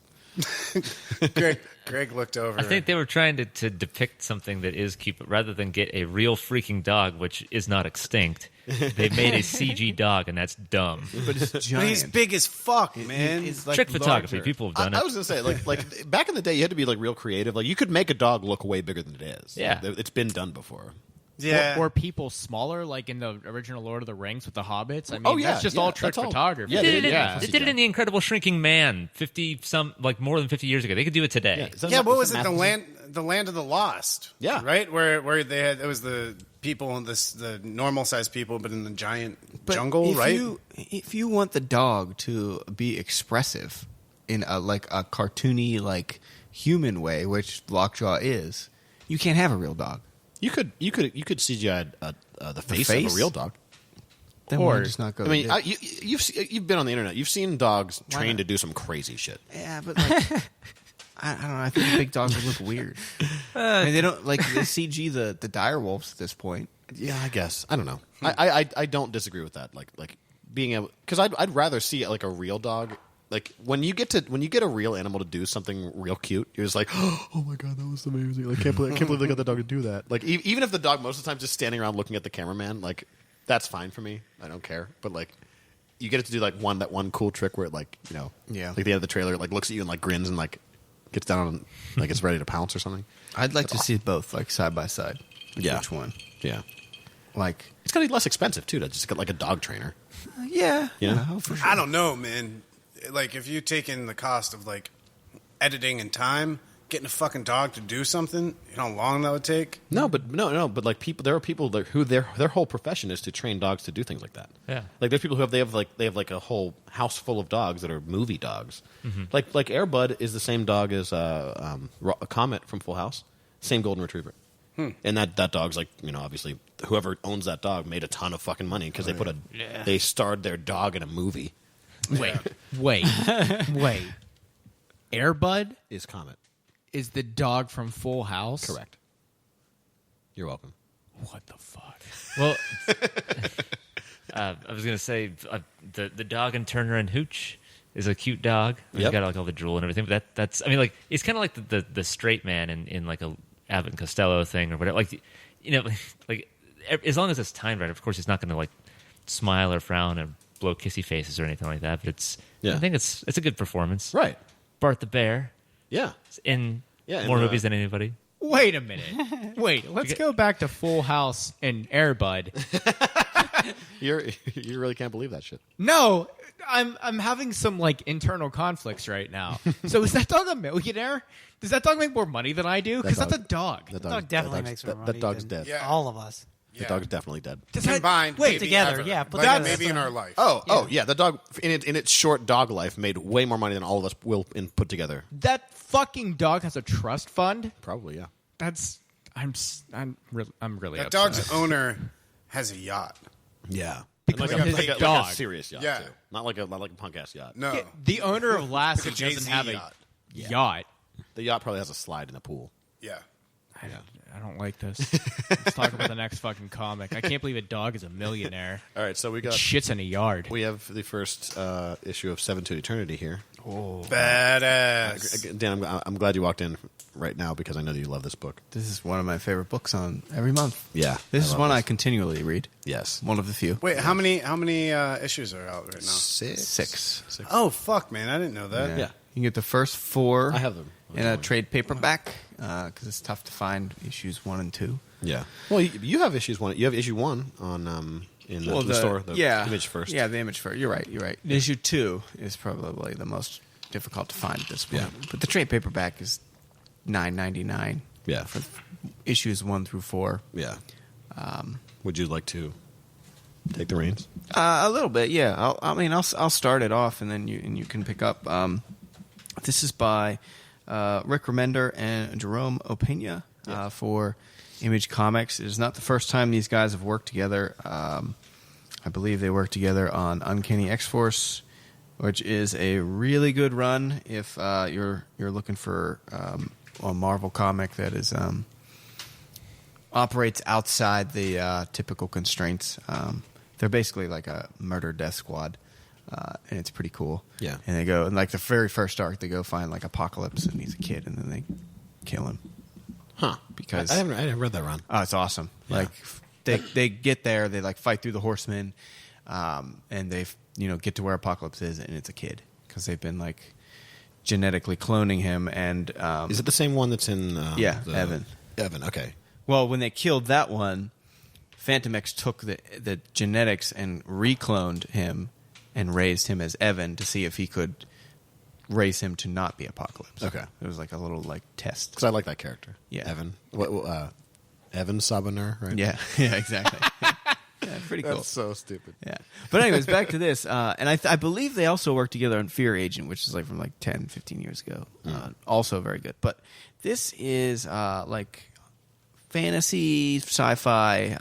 Greg looked over. I think they were trying to depict something that is cute, but rather than get a real freaking dog, which is not extinct, they made a CG dog, and that's dumb. But it's But giant. he's big as fuck, man. It's like Trick photography. larger. People have done I it. was gonna say, like back in the day, you had to be like real creative. Like you could make a dog look way bigger than it is. Yeah. Like, it's been done before. yeah. Or people smaller, like in the original Lord of the Rings with the hobbits. I mean, Oh, yeah, that's just yeah, all trick that's all- photography. Yeah, They did it, yeah. they did it in The Incredible Shrinking Man, 50 some, like more than 50 years ago. They could do it today. Yeah, what was it? The land of the lost. Yeah. right. Where they had it was the people, the normal sized people, but in the giant But jungle, if right? If you want the dog to be expressive in a cartoony, like human way, which Lockjaw is, you can't have a real dog. You could CGI the face of face? a real dog. Then Or- why just not go? I mean, there? you've been on the internet. You've seen dogs trained to do some crazy shit. yeah, but like, I don't know. I think the big dogs would look weird. I mean, they don't like the CG the dire wolves at this point. Yeah, I guess. I don't know. I don't disagree with that. Like being able, because I'd rather see like a real dog. Like when you get a real animal to do something real cute, you're just like, oh my god, that was amazing! Like, I can't believe they got the dog to do that. Like even if the dog most of the time just standing around looking at the cameraman, like that's fine for me. I don't care. But like you get it to do like that one cool trick where it like Yeah. like the end of the trailer, it, like looks at you and like grins and like gets down on like it's ready to pounce or something. I'd like to see both, like side by side. Yeah. Which one? Yeah, Like, it's gotta be less expensive too to just get like a dog trainer. yeah, You know? for sure. I don't know, man. Like if you take in the cost of like editing and time, getting a fucking dog to do something, you know how long that would take? No, but like people, there are people who their whole profession is to train dogs to do things like that. Yeah. Like there's people who have like a whole house full of dogs that are movie dogs. Like Air Bud is the same dog as a Comet from Full House, same golden retriever. And that dog's like, obviously whoever owns that dog made a ton of fucking money because they starred their dog in a movie. Wait. Air Bud Is Comet is the dog from Full House? correct? You're welcome. What the fuck? Well, I was going to say the dog in Turner and Hooch is a cute dog. He's Yep. got like all the drool and everything. But that's I mean, like it's kind of like the straight man in like a Abbott and Costello thing or whatever. Like like as long as it's timed right. Of course, he's not going to like smile or frown and blow kissy faces or anything like that. But I think it's a good performance. Right. Bart the Bear Yeah. in Yeah, more and, movies than anybody. Wait a minute. Wait, let's go back to Full House and Air Bud. You really can't believe that shit. No, I'm having some like internal conflicts right now. So is that dog a millionaire? Does that dog make more money than I do? Because That that's a dog. That Dog definitely makes more money That dog's than dead. Yeah. all of us. The dog's definitely dead. Does that- Combined, wait, maybe together, ever. yeah, put Like, together, maybe that's in what our life. Oh, yeah. The dog in its short dog life made way more money than all of us will put together. that fucking dog has a trust fund. Probably, yeah. That's I'm really That upset. dog's owner has a yacht. Yeah. Because like of his like dog. a serious yacht, Yeah. too. Not like a punk ass yacht. No, The owner of Lassie Jay-Z doesn't have yacht. yacht. The yacht probably has a slide in the pool. Yeah. I don't like this. Let's talk about the next fucking comic. I can't believe a dog is a millionaire. All right, so we got Shits in a yard. we have the first issue of 7 to Eternity here. Badass. Dan, I'm glad you walked in right now because I know that you love this book. This is one of my favorite books on every month. Yeah, This I is love one this. I continually read. Yes, One of the few. Wait, how many issues are out right now? Six. Oh fuck, man! I didn't know that. Yeah. You can get the first 4 I have them. in a trade paperback because it's tough to find issues 1 and 2. Yeah. Well, you have issues 1. You have issue 1 on in the store. The Image First. Yeah, the Image First. You're right. Issue 2 is probably the most difficult to find at this point. Yeah. But the trade paperback is $9.99. Yeah. For issues 1 through 4. Yeah. Would you like to take the reins? A little bit, yeah. I'll start it off, and then you can pick up. This is by Rick Remender and Jerome Opeña for Image Comics. It is not the first time these guys have worked together. I believe they worked together on Uncanny X-Force, which is a really good run if you're looking for a Marvel comic that is operates outside the typical constraints. They're basically like a murder death squad, and it's pretty cool. Yeah. And they go, and like the very first arc, they go find like Apocalypse, and he's a kid, and then they kill him. Huh. Because I haven't read that run. oh, it's awesome. Yeah. Like they get there, they like fight through the Horsemen, and they get to where Apocalypse is, and it's a kid because they've been like genetically cloning him. And Is it the same one that's in? Evan. Evan. Okay. Well, when they killed that one, Phantom X took the genetics and recloned him and raised him as Evan to see if he could raise him to not be Apocalypse. Okay. It was like a little like test. Because I like that character. Yeah. Evan. Evan Sabaner, right? Yeah, exactly. Yeah, pretty cool. That's so stupid. Yeah. But anyways, back to this. And I believe they also worked together on Fear Agent, which is like from like 10, 15 years ago. Also very good. But this is like fantasy, sci-fi,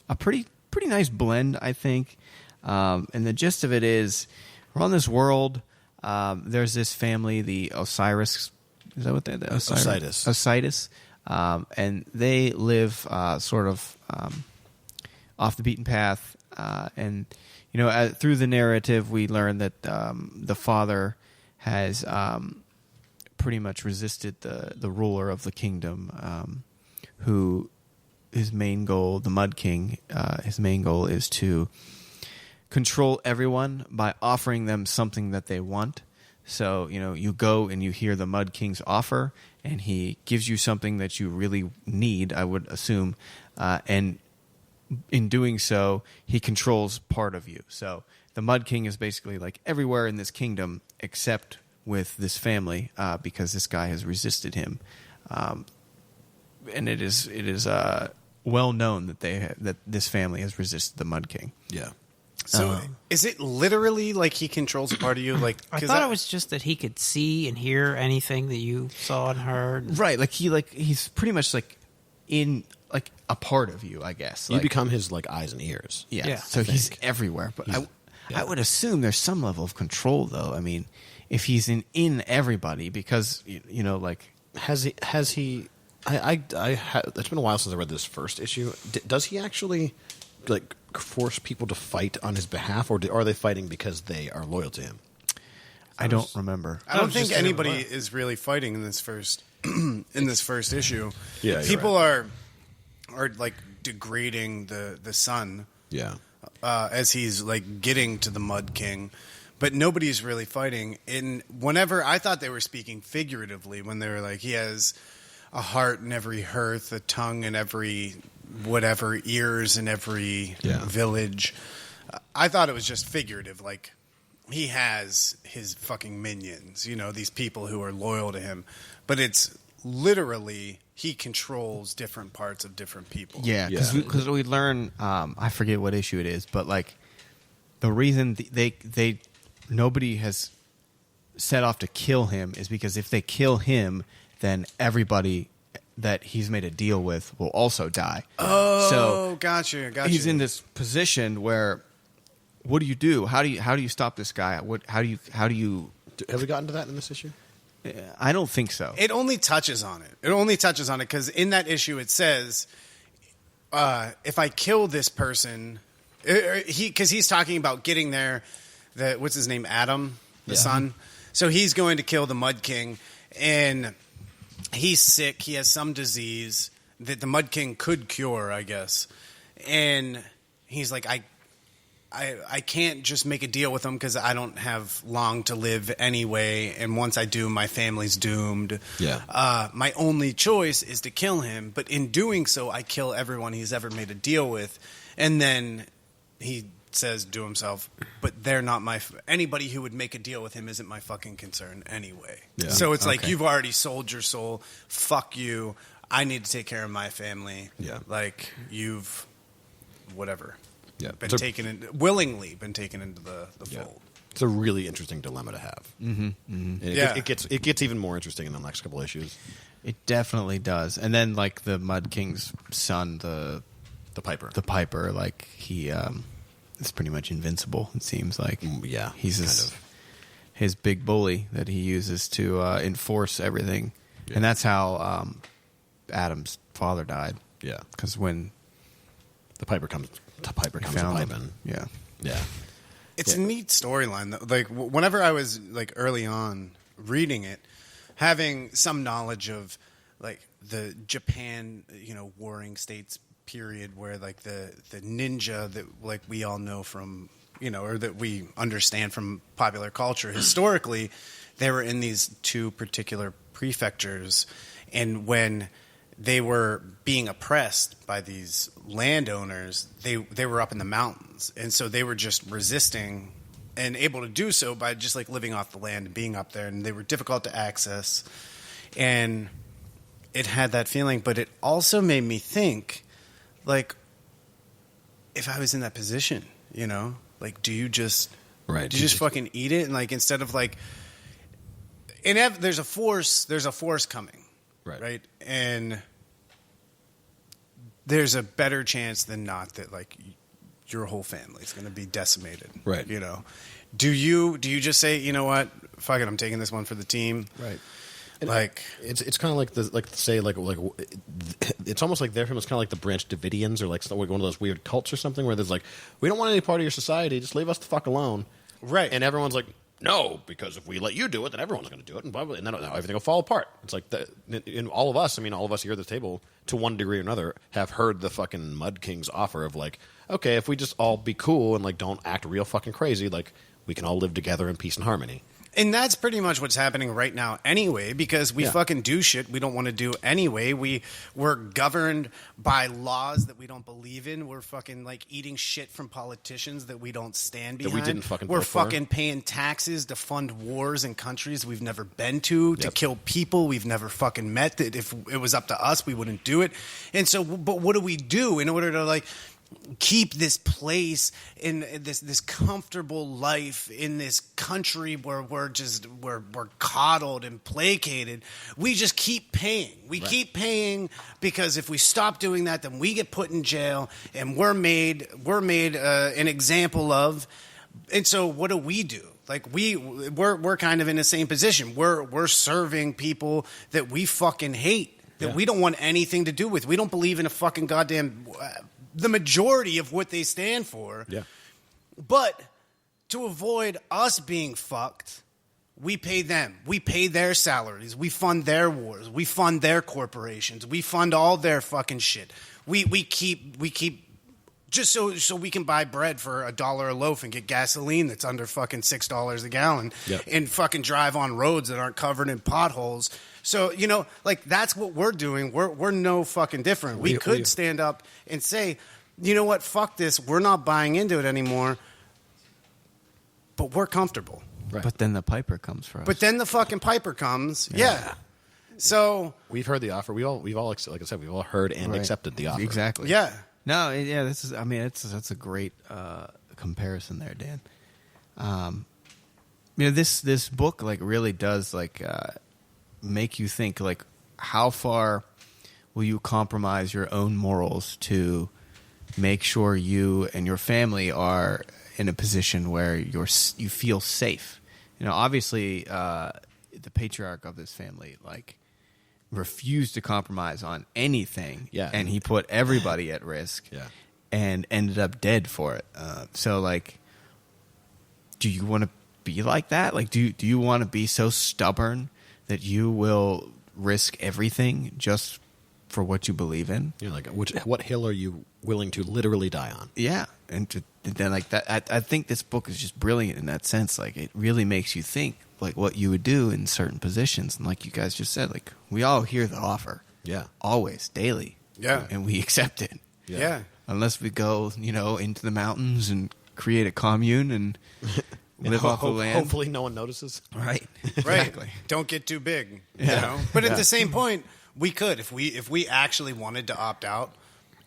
a pretty nice blend, I think. And the gist of it is we're on this world. There's this family, the Osiris. Is that what they're? Osiris. Osiris. And they live sort of off the beaten path. And, through the narrative, we learn that the father has pretty much resisted the ruler of the kingdom, who his main goal, the Mud King, his main goal is to control everyone by offering them something that they want. So, you go and you hear the Mud King's offer, and he gives you something that you really need, I would assume. And in doing so, he controls part of you. So the Mud King is basically like everywhere in this kingdom except with this family, because this guy has resisted him. And it is well known that this family has resisted the Mud King. Yeah. So is it literally like he controls a part of you? Like I thought it was just that he could see and hear anything that you saw and heard. Right, he's pretty much like in like a part of you, I guess. You become his like eyes and ears. Yeah. Yeah, So he's everywhere. But I would assume there's some level of control, though. I mean, if he's in everybody, because like Has he? It's been a while since I read this first issue. Does he actually like force people to fight on his behalf, or are they fighting because they are loyal to him? I don't remember. I don't think anybody is really fighting in this first issue. Yeah, you're people are like degrading the son. Yeah. As he's like getting to the Mud King, but nobody's really fighting. Whenever I thought they were speaking figuratively when they were like, he has a heart in every hearth, a tongue in every whatever, ears in every village. I thought it was just figurative, like he has his fucking minions, these people who are loyal to him. But it's literally he controls different parts of different people. Yeah, because we learn, I forget what issue it is, but like the reason they nobody has set off to kill him is because if they kill him, then everybody that he's made a deal with will also die. Oh, so gotcha. He's in this position where, what do you do? How do you stop this guy? How do you? Have we gotten to that in this issue? I don't think so. It only touches on it. It only touches on it because in that issue it says, if I kill this person, because he's talking about getting there. What's his name? Adam, the son. So he's going to kill the Mud King, and he's sick. He has some disease that the Mud King could cure, I guess. And he's like, I can't just make a deal with him because I don't have long to live anyway, and once I do, my family's doomed. Yeah. My only choice is to kill him, but in doing so, I kill everyone he's ever made a deal with. And then he says to himself, but they're not anybody who would make a deal with him isn't my fucking concern anyway. Yeah. So it's like, you've already sold your soul. Fuck you. I need to take care of my family. Yeah. Like, you've whatever. Yeah. Willingly been taken into the fold. It's a really interesting dilemma to have. Mm-hmm. Mm-hmm. It gets even more interesting in the next couple issues. It definitely does. And then, like, the Mud King's son, the Piper, like, he is pretty much invincible, it seems like. Yeah. He's his big bully that he uses to enforce everything. Yeah. And that's how Adam's father died. Yeah. Because when the Piper comes to found pipe him. in. Yeah. Yeah. It's a neat storyline, though. Like, whenever I was, like, early on reading it, having some knowledge of, like, the Japan, warring states period where, like, the ninja that, like, we all know from, or that we understand from popular culture historically, they were in these two particular prefectures, and when they were being oppressed by these landowners, they were up in the mountains, and so they were just resisting and able to do so by just, like, living off the land and being up there, and they were difficult to access, and it had that feeling. But it also made me think, like, if I was in that position, like, do you just fucking eat it, and, like, instead of, like, there's a force coming. Right. And there's a better chance than not that, like, your whole family is going to be decimated. Right. Do you just say, you know what, fuck it, I'm taking this one for the team. Right. And like, it's kind of like it's almost like they're kind of like the Branch Davidians, or like one of those weird cults or something where there's like, we don't want any part of your society, just leave us the fuck alone. Right. And everyone's like, no, because if we let you do it, then everyone's going to do it, and blah, blah, and then everything will fall apart. It's like in all of us here at the table, to one degree or another, have heard the fucking Mud King's offer of, like, okay, if we just all be cool and, like, don't act real fucking crazy, like, we can all live together in peace and harmony. And that's pretty much what's happening right now anyway, because we fucking do shit we don't want to do anyway. We're governed by laws that we don't believe in. We're fucking, like, eating shit from politicians that we don't stand behind. That we didn't fucking We're vote for. fucking paying taxes to fund wars in countries we've never been to kill people we've never fucking met, that if it was up to us, we wouldn't do it. And so, but what do we do in order to, like, keep this place in this comfortable life in this country where we're coddled and placated? We just keep paying. We keep paying, because if we stop doing that, then we get put in jail, and we're made an example of. And so what do? Like, we're kind of in the same position. We're serving people that we fucking hate, that we don't want anything to do with. We don't believe in a fucking goddamn the majority of what they stand for. Yeah. But to avoid us being fucked, we pay them. We pay their salaries. We fund their wars. We fund their corporations. We fund all their fucking shit. We keep just so we can buy bread for $1 a loaf and get gasoline that's under fucking $6 a gallon, and fucking drive on roads that aren't covered in potholes. So, like, that's what we're doing. We're no fucking different. We could stand up and say, you know what, fuck this. We're not buying into it anymore. But we're comfortable. Right. But then the Piper comes for us. But then the fucking Piper comes. Yeah. So we've heard the offer. We've all, like I said, we've all heard and accepted the offer. Exactly. Yeah. No, yeah, that's a great comparison there, Dan. This book, like, really does, like, make you think, like, how far will you compromise your own morals to make sure you and your family are in a position where you feel safe? Obviously, the patriarch of this family, like, refused to compromise on anything. Yeah. And he put everybody at risk. Yeah. And ended up dead for it. So, like, do you want to be like that? Like, do you want to be so stubborn that you will risk everything just for what you believe in? You're like, what hill are you willing to literally die on? Yeah, and then like that, I think this book is just brilliant in that sense. Like, it really makes you think like what you would do in certain positions, and like you guys just said, like we all hear the offer, always, daily, and we accept it, unless we go, into the mountains and create a commune and live off the land. Hopefully, no one notices. Right, Right. exactly. Don't get too big. You know? But at the same point, we could if we actually wanted to opt out.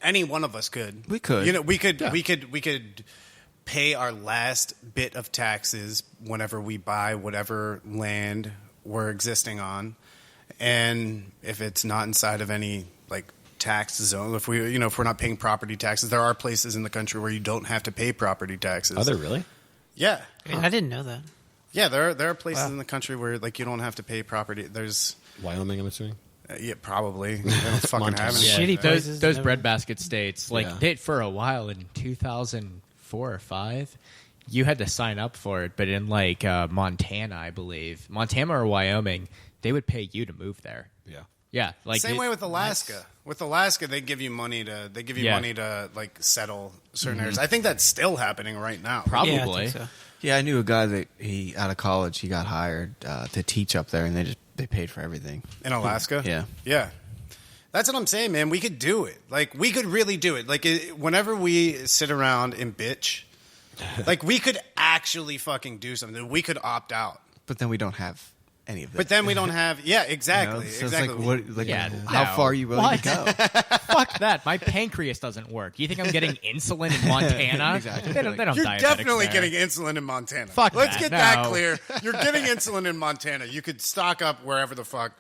Any one of us could. We could. We could pay our last bit of taxes whenever we buy whatever land we're existing on, and if it's not inside of any like tax zone, if we're not paying property taxes, there are places in the country where you don't have to pay property taxes. Are there really? Yeah. I didn't know that. Yeah, there are places in the country where like you don't have to pay property. There's Wyoming, I'm assuming. yeah, probably. They don't fucking have any. Shitty places. Those never- breadbasket states, like they for a while in 2004 or 5, you had to sign up for it. But in like Montana, I believe, Montana or Wyoming, they would pay you to move there. Yeah, like Same way with Alaska. With Alaska, they give you money to like settle certain areas. I think that's still happening right now. Probably. Yeah, I think so. Yeah, I knew a guy that out of college, he got hired to teach up there, and they paid for everything. In Alaska? Yeah. That's what I'm saying, man. We could do it. Like, we could really do it. Like, whenever we sit around and bitch, like, we could actually fucking do something. We could opt out. But then we don't have any of that. But then we don't have... Yeah, exactly. So exactly. It's like, Yeah, how no. far are you willing to go? Fuck that. My pancreas doesn't work. You think I'm getting insulin in Montana? Exactly. They don't You're diabetics definitely there. getting insulin in Montana. Fuck Let's that, get that no. clear. You're getting insulin in Montana. You could stock up wherever the fuck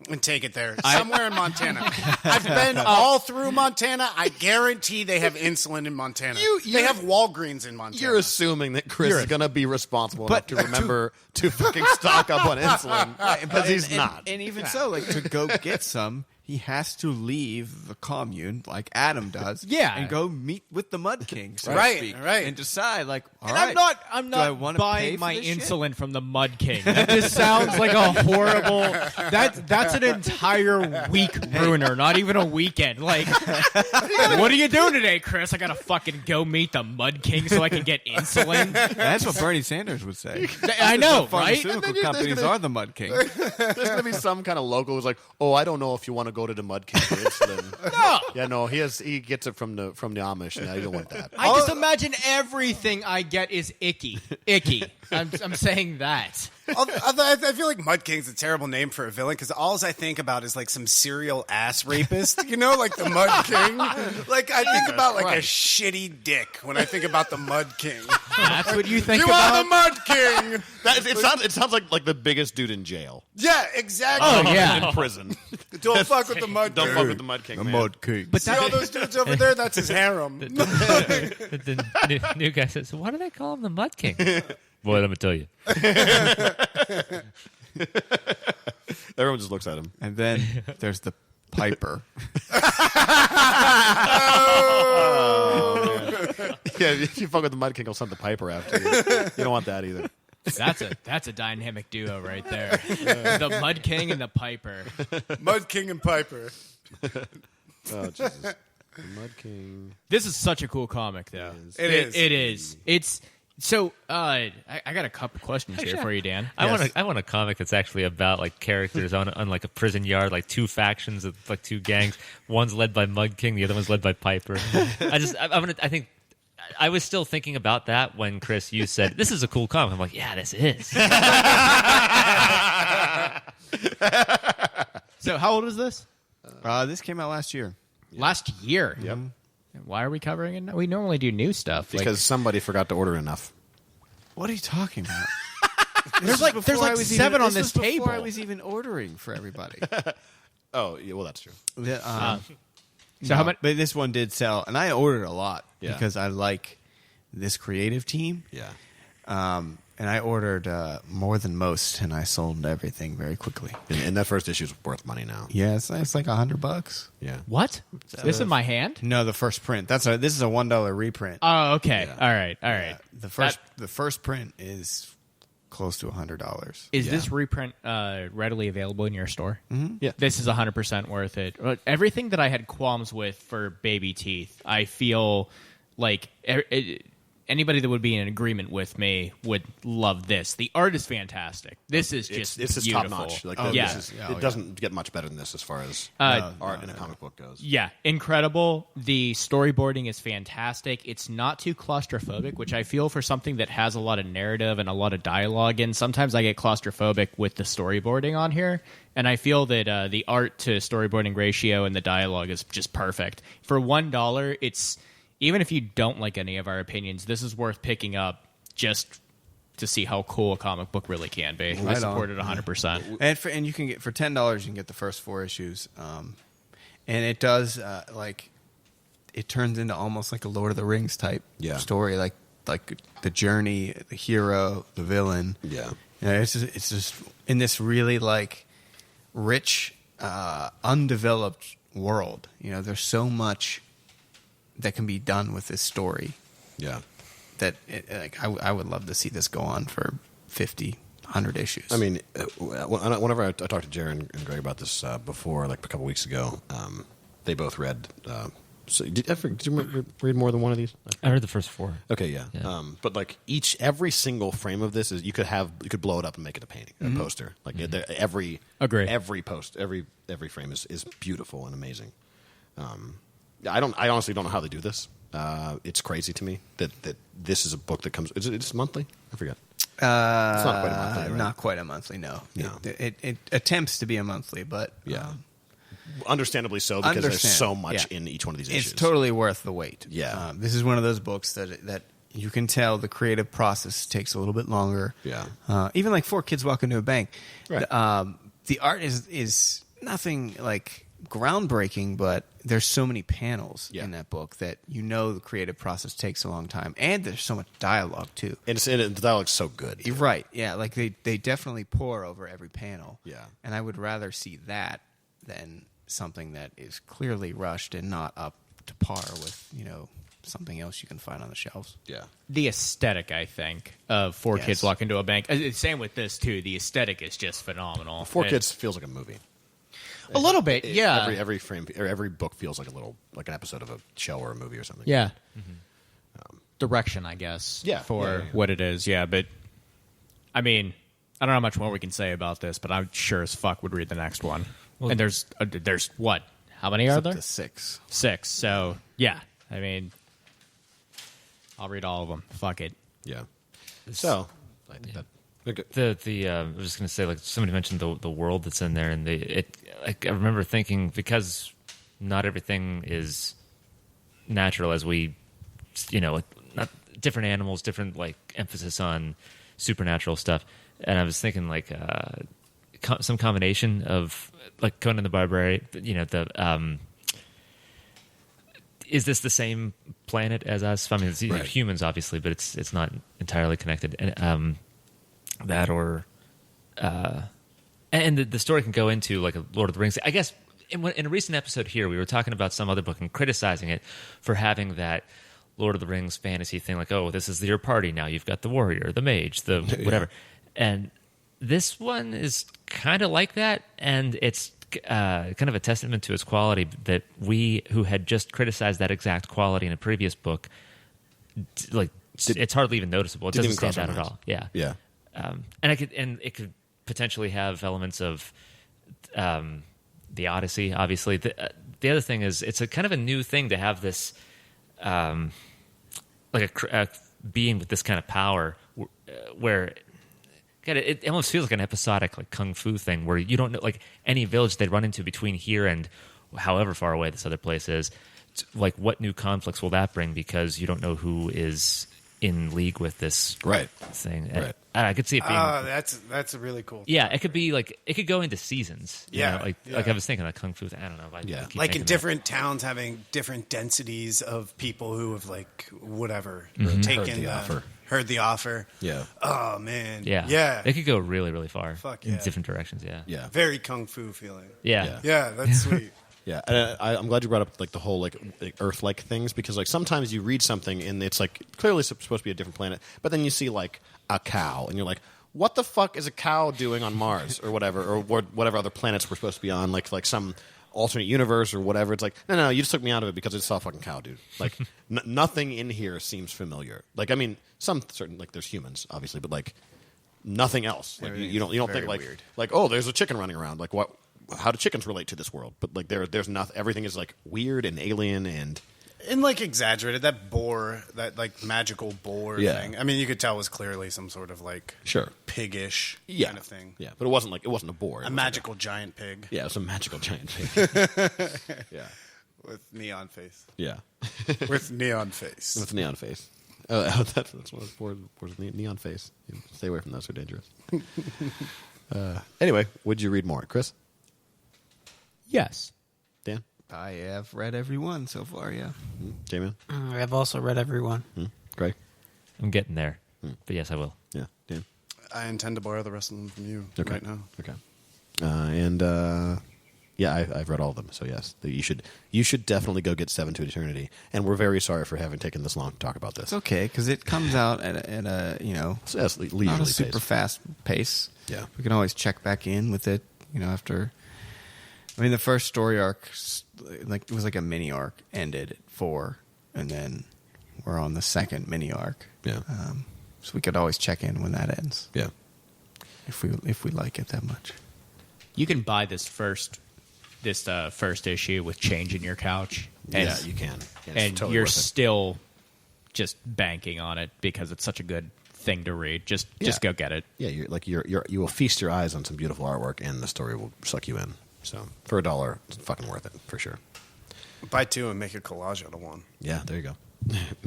and take it there. Somewhere in Montana. I've been all through Montana. I guarantee they have insulin in Montana. They have Walgreens in Montana. You're assuming that Chris is going to be responsible enough to remember to fucking stock up on insulin, because he's not. And even so, like, to go get some, he has to leave the commune like Adam does. Yeah. And go meet with the Mud King, so Right, to speak, right. and decide, like, all And right, I'm do I not wanna pay buying for my this shit? insulin from the Mud King. That just sounds like a horrible. That's an entire week ruiner, not even a weekend. Like, what are you doing today, Chris? I gotta fucking go meet the Mud King so I can get insulin. That's what Bernie Sanders would say. I know, right? Pharmaceutical companies are the Mud King. There's going to be some kind of local who's like, "Oh, I don't know if you want to go to the Mud King for insulin." No. Yeah, no, he gets it from the Amish. Yeah, you don't want that. I just imagine everything I get is icky. I'm saying that. I feel like Mud King's a terrible name for a villain because all I think about is like some serial ass rapist, like the Mud King. Like I think about like a shitty dick when I think about the Mud King. That's what you think You about. are the Mud King. It sounds like the biggest dude in jail. Yeah, exactly. Oh, yeah. In prison. Don't fuck with the Mud King. Don't fuck with the Mud King. The man. Mud King. But See all those dudes over there? That's his harem. The new guy says, so why do they call him the Mud King? Boy, let me tell you. Everyone just looks at him. And then there's the Piper. Yeah, if you fuck with the Mud King, he'll send the Piper after you. You don't want that either. That's a dynamic duo right there. The Mud King and the Piper. Mud King and Piper. Oh, Jesus. The Mud King. This is such a cool comic, though. It is. It is. It's so. I got a couple questions here for you, Dan. I want a comic that's actually about like characters on like a prison yard, like two factions of like two gangs. One's led by Mud King, the other one's led by Piper. I think I was still thinking about that when Chris, you said this is a cool comic. I'm like, yeah, this is. So how old is this? This came out last year. Last year. Yep. Why are we covering it? We normally do new stuff. Because somebody forgot to order enough. What are you talking about? there's like 7 on this table. Before I was even ordering for everybody. Oh, yeah, well, that's true. So how much? But this one did sell, and I ordered a lot Yeah. because I like this creative team. Yeah. And I ordered more than most, and I sold everything very quickly. And that first issue is worth money now. Yeah, it's like $100. Yeah. What? This in my hand? No, the first print. This is a $1 reprint. Oh, okay. Yeah. All right. All right. The first print is close to $100. Is this reprint readily available in your store? Mm-hmm. Yeah. This is 100% worth it. Everything that I had qualms with for Baby Teeth, I feel like anybody that would be in agreement with me would love this. The art is fantastic. This is just This is beautiful. top notch. Like, yeah. it doesn't get much better than this as far as art in a comic book goes. Yeah, incredible. The storyboarding is fantastic. It's not too claustrophobic, which I feel for something that has a lot of narrative and a lot of dialogue in. Sometimes I get claustrophobic with the storyboarding on here, and I feel that the art to storyboarding ratio and the dialogue is just perfect. For $1, it's... Even if you don't like any of our opinions, this is worth picking up just to see how cool a comic book really can be. I support it 100%. And you can get for $10, you can get the first 4 issues. And it does it turns into almost like a Lord of the Rings type story, like the journey, the hero, the villain. Yeah. It's just in this really like rich, undeveloped world. There's so much that can be done with this story. Yeah. That I would love to see this go on for 50, 100 issues. I mean, whenever I talked to Jared and Greg about this before, like a couple weeks ago, they both read. So did you read more than one of these? I read the first 4. Okay, yeah. But like every single frame of this is you could blow it up and make it a painting, a poster. Like every frame is beautiful and amazing. I honestly don't know how they do this. It's crazy to me that this is a book that comes. It's monthly. I forget. It's not quite a monthly. Right? Not quite a monthly. No. No. It attempts to be a monthly, but understandably so because there's so much in each one of these issues. It's totally worth the wait. Yeah. This is one of those books that you can tell the creative process takes a little bit longer. Yeah. Even like 4 Kids Walk Into a Bank. Right. The art is nothing like groundbreaking, but there's so many panels in that book that the creative process takes a long time, and there's so much dialogue too. And the dialogue's so good. You're right. Yeah, like they definitely pour over every panel. Yeah. And I would rather see that than something that is clearly rushed and not up to par with something else you can find on the shelves. Yeah. The aesthetic, I think, of 4 Kids Walk Into a Bank. Same with this too. The aesthetic is just phenomenal. 4 Kids feels like a movie. A little bit, yeah. Every frame or every book feels like an episode of a show or a movie or something. Yeah. Direction, I guess. Yeah. For what it is. Yeah, but I mean, I don't know how much more we can say about this, but I'm sure as fuck would read the next one. Well, and there's what? How many are there? 6. 6. So yeah, I mean, I'll read all of them. Fuck it. Yeah. So I think that. I was just going to say, like somebody mentioned the world that's in there, and I remember thinking, because not everything is natural, as we, not different animals, different like emphasis on supernatural stuff, and I was thinking like some combination of like Conan the Barbarian, is this the same planet as us? I mean, it's humans, obviously, but it's not entirely connected. And and the story can go into like a Lord of the Rings. I guess in a recent episode here, we were talking about some other book and criticizing it for having that Lord of the Rings fantasy thing, like, oh, this is your party now. You've got the warrior, the mage, the whatever. And this one is kind of like that, and it's kind of a testament to its quality that we, who had just criticized that exact quality in a previous book, it's hardly even noticeable. It doesn't stand out at all. Yeah. Yeah. And it could potentially have elements of the Odyssey. Obviously, the other thing is it's a kind of a new thing to have this, like a being with this kind of power, where God, it almost feels like an episodic like kung fu thing, where you don't know, like any village they run into between here and however far away this other place is. Like, what new conflicts will that bring? Because you don't know who is in league with this Right. thing. Right. I could see it being. That's a really cool. Yeah, it could be like it could go into seasons. You Yeah, know, like yeah. I was thinking like Kung Fu. I don't know. Yeah. I keep Like in thinking different towns having different densities of people who have like whatever taken heard the offer. Yeah. Oh man. that. Yeah, Yeah. It could go really, really far. Fuck in yeah. different directions. Yeah, Yeah. Very Kung Fu feeling. yeah. Yeah, that's sweet. Yeah, and I'm glad you brought up like the whole like Earth-like things, because like sometimes you read something and it's like clearly supposed to be a different planet, but then you see like a cow and you're like, what the fuck is a cow doing on Mars or whatever, or whatever other planets we're supposed to be on, like some alternate universe or whatever. It's like, no, you just took me out of it because I just saw a fucking cow, dude. Like nothing in here seems familiar. Like, I mean, some certain like there's humans obviously, but like nothing else. Like you don't think very like weird. like, oh, there's a chicken running around. Like what? How do chickens relate to this world? But like there's nothing. Everything is like weird and alien and like exaggerated. That boar, that like magical boar thing. I mean, you could tell was clearly some sort of like piggish kind of thing. Yeah, but it wasn't a boar. It A was magical giant pig. yeah, it was a magical giant pig. Yeah, With neon face. yeah, With neon face. with neon face. Oh, that's one of the boars with neon face. Stay away from those; they're dangerous. Anyway, would you read more, Chris? Yes. Dan? I have read every one so far. Yeah. J-Man? I've also read every one. Greg? I'm getting there, but yes, I will. Yeah, Dan? I intend to borrow the rest of them from you Okay. right now. Okay. Yeah, I've read all of them. So yes, you should definitely go get Seven to Eternity. And we're very sorry for having taken this long to talk about this. It's okay because it comes out at a So yes, leisurely not a pace. super fast pace. Yeah. We can always check back in with it. After. I mean, the first story arc, like it was like a mini arc, ended at 4, and then we're on the second mini arc. Yeah. So we could always check in when that ends. Yeah. If we like it that much. You can buy this first issue with change in your couch, and, Yeah, you can. Yeah, it's and totally you're worth it. still just banking on it because it's such a good thing to read. Just go get it. Yeah, you will feast your eyes on some beautiful artwork, and the story will suck you in. So for $1, it's fucking worth it for sure. Buy 2 and make a collage out of 1. Yeah, there you go.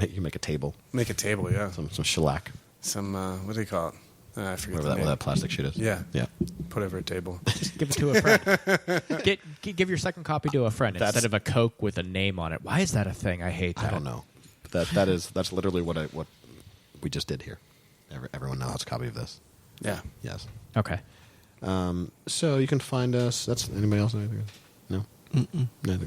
You make a table, Make a table, yeah. some shellac, Some, what do you call it? I forget whatever the name. that plastic shit is. Yeah. yeah. Put over a table. Just give it to a friend. Give your second copy to a friend That's- instead of a Coke with a name on it. Why is that a thing? I hate that. I don't know. That's literally what we just did here. Everyone now has a copy of this. Yeah. Yes. Okay. So you can find us. That's anybody else? No. No.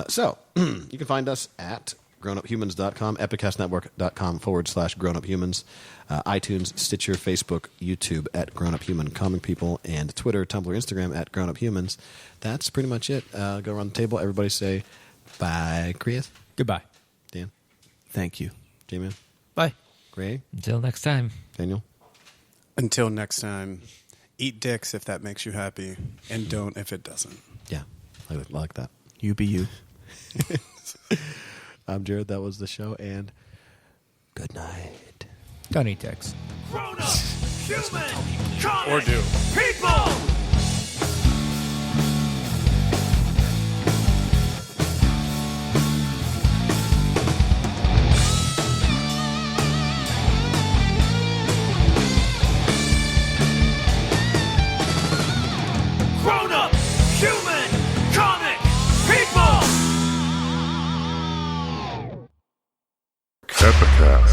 So you can find us at grownuphumans.com, epicastnetwork.com/grownuphumans, iTunes, Stitcher, Facebook, YouTube at grownuphuman comic people, and Twitter, Tumblr, Instagram at grownuphumans. That's pretty much it. Go around the table. Everybody say bye, Chris, Goodbye. Dan, Thank you. J-Man, Bye. Greg, Until next time. Daniel. Until next time, eat dicks if that makes you happy, and don't if it doesn't. Yeah, I like that. You be you. I'm Jared. That was the show, and good night. Don't eat dicks. Grown up, human, comic, Or do. people. Grown up, human, comic, people. Epicast.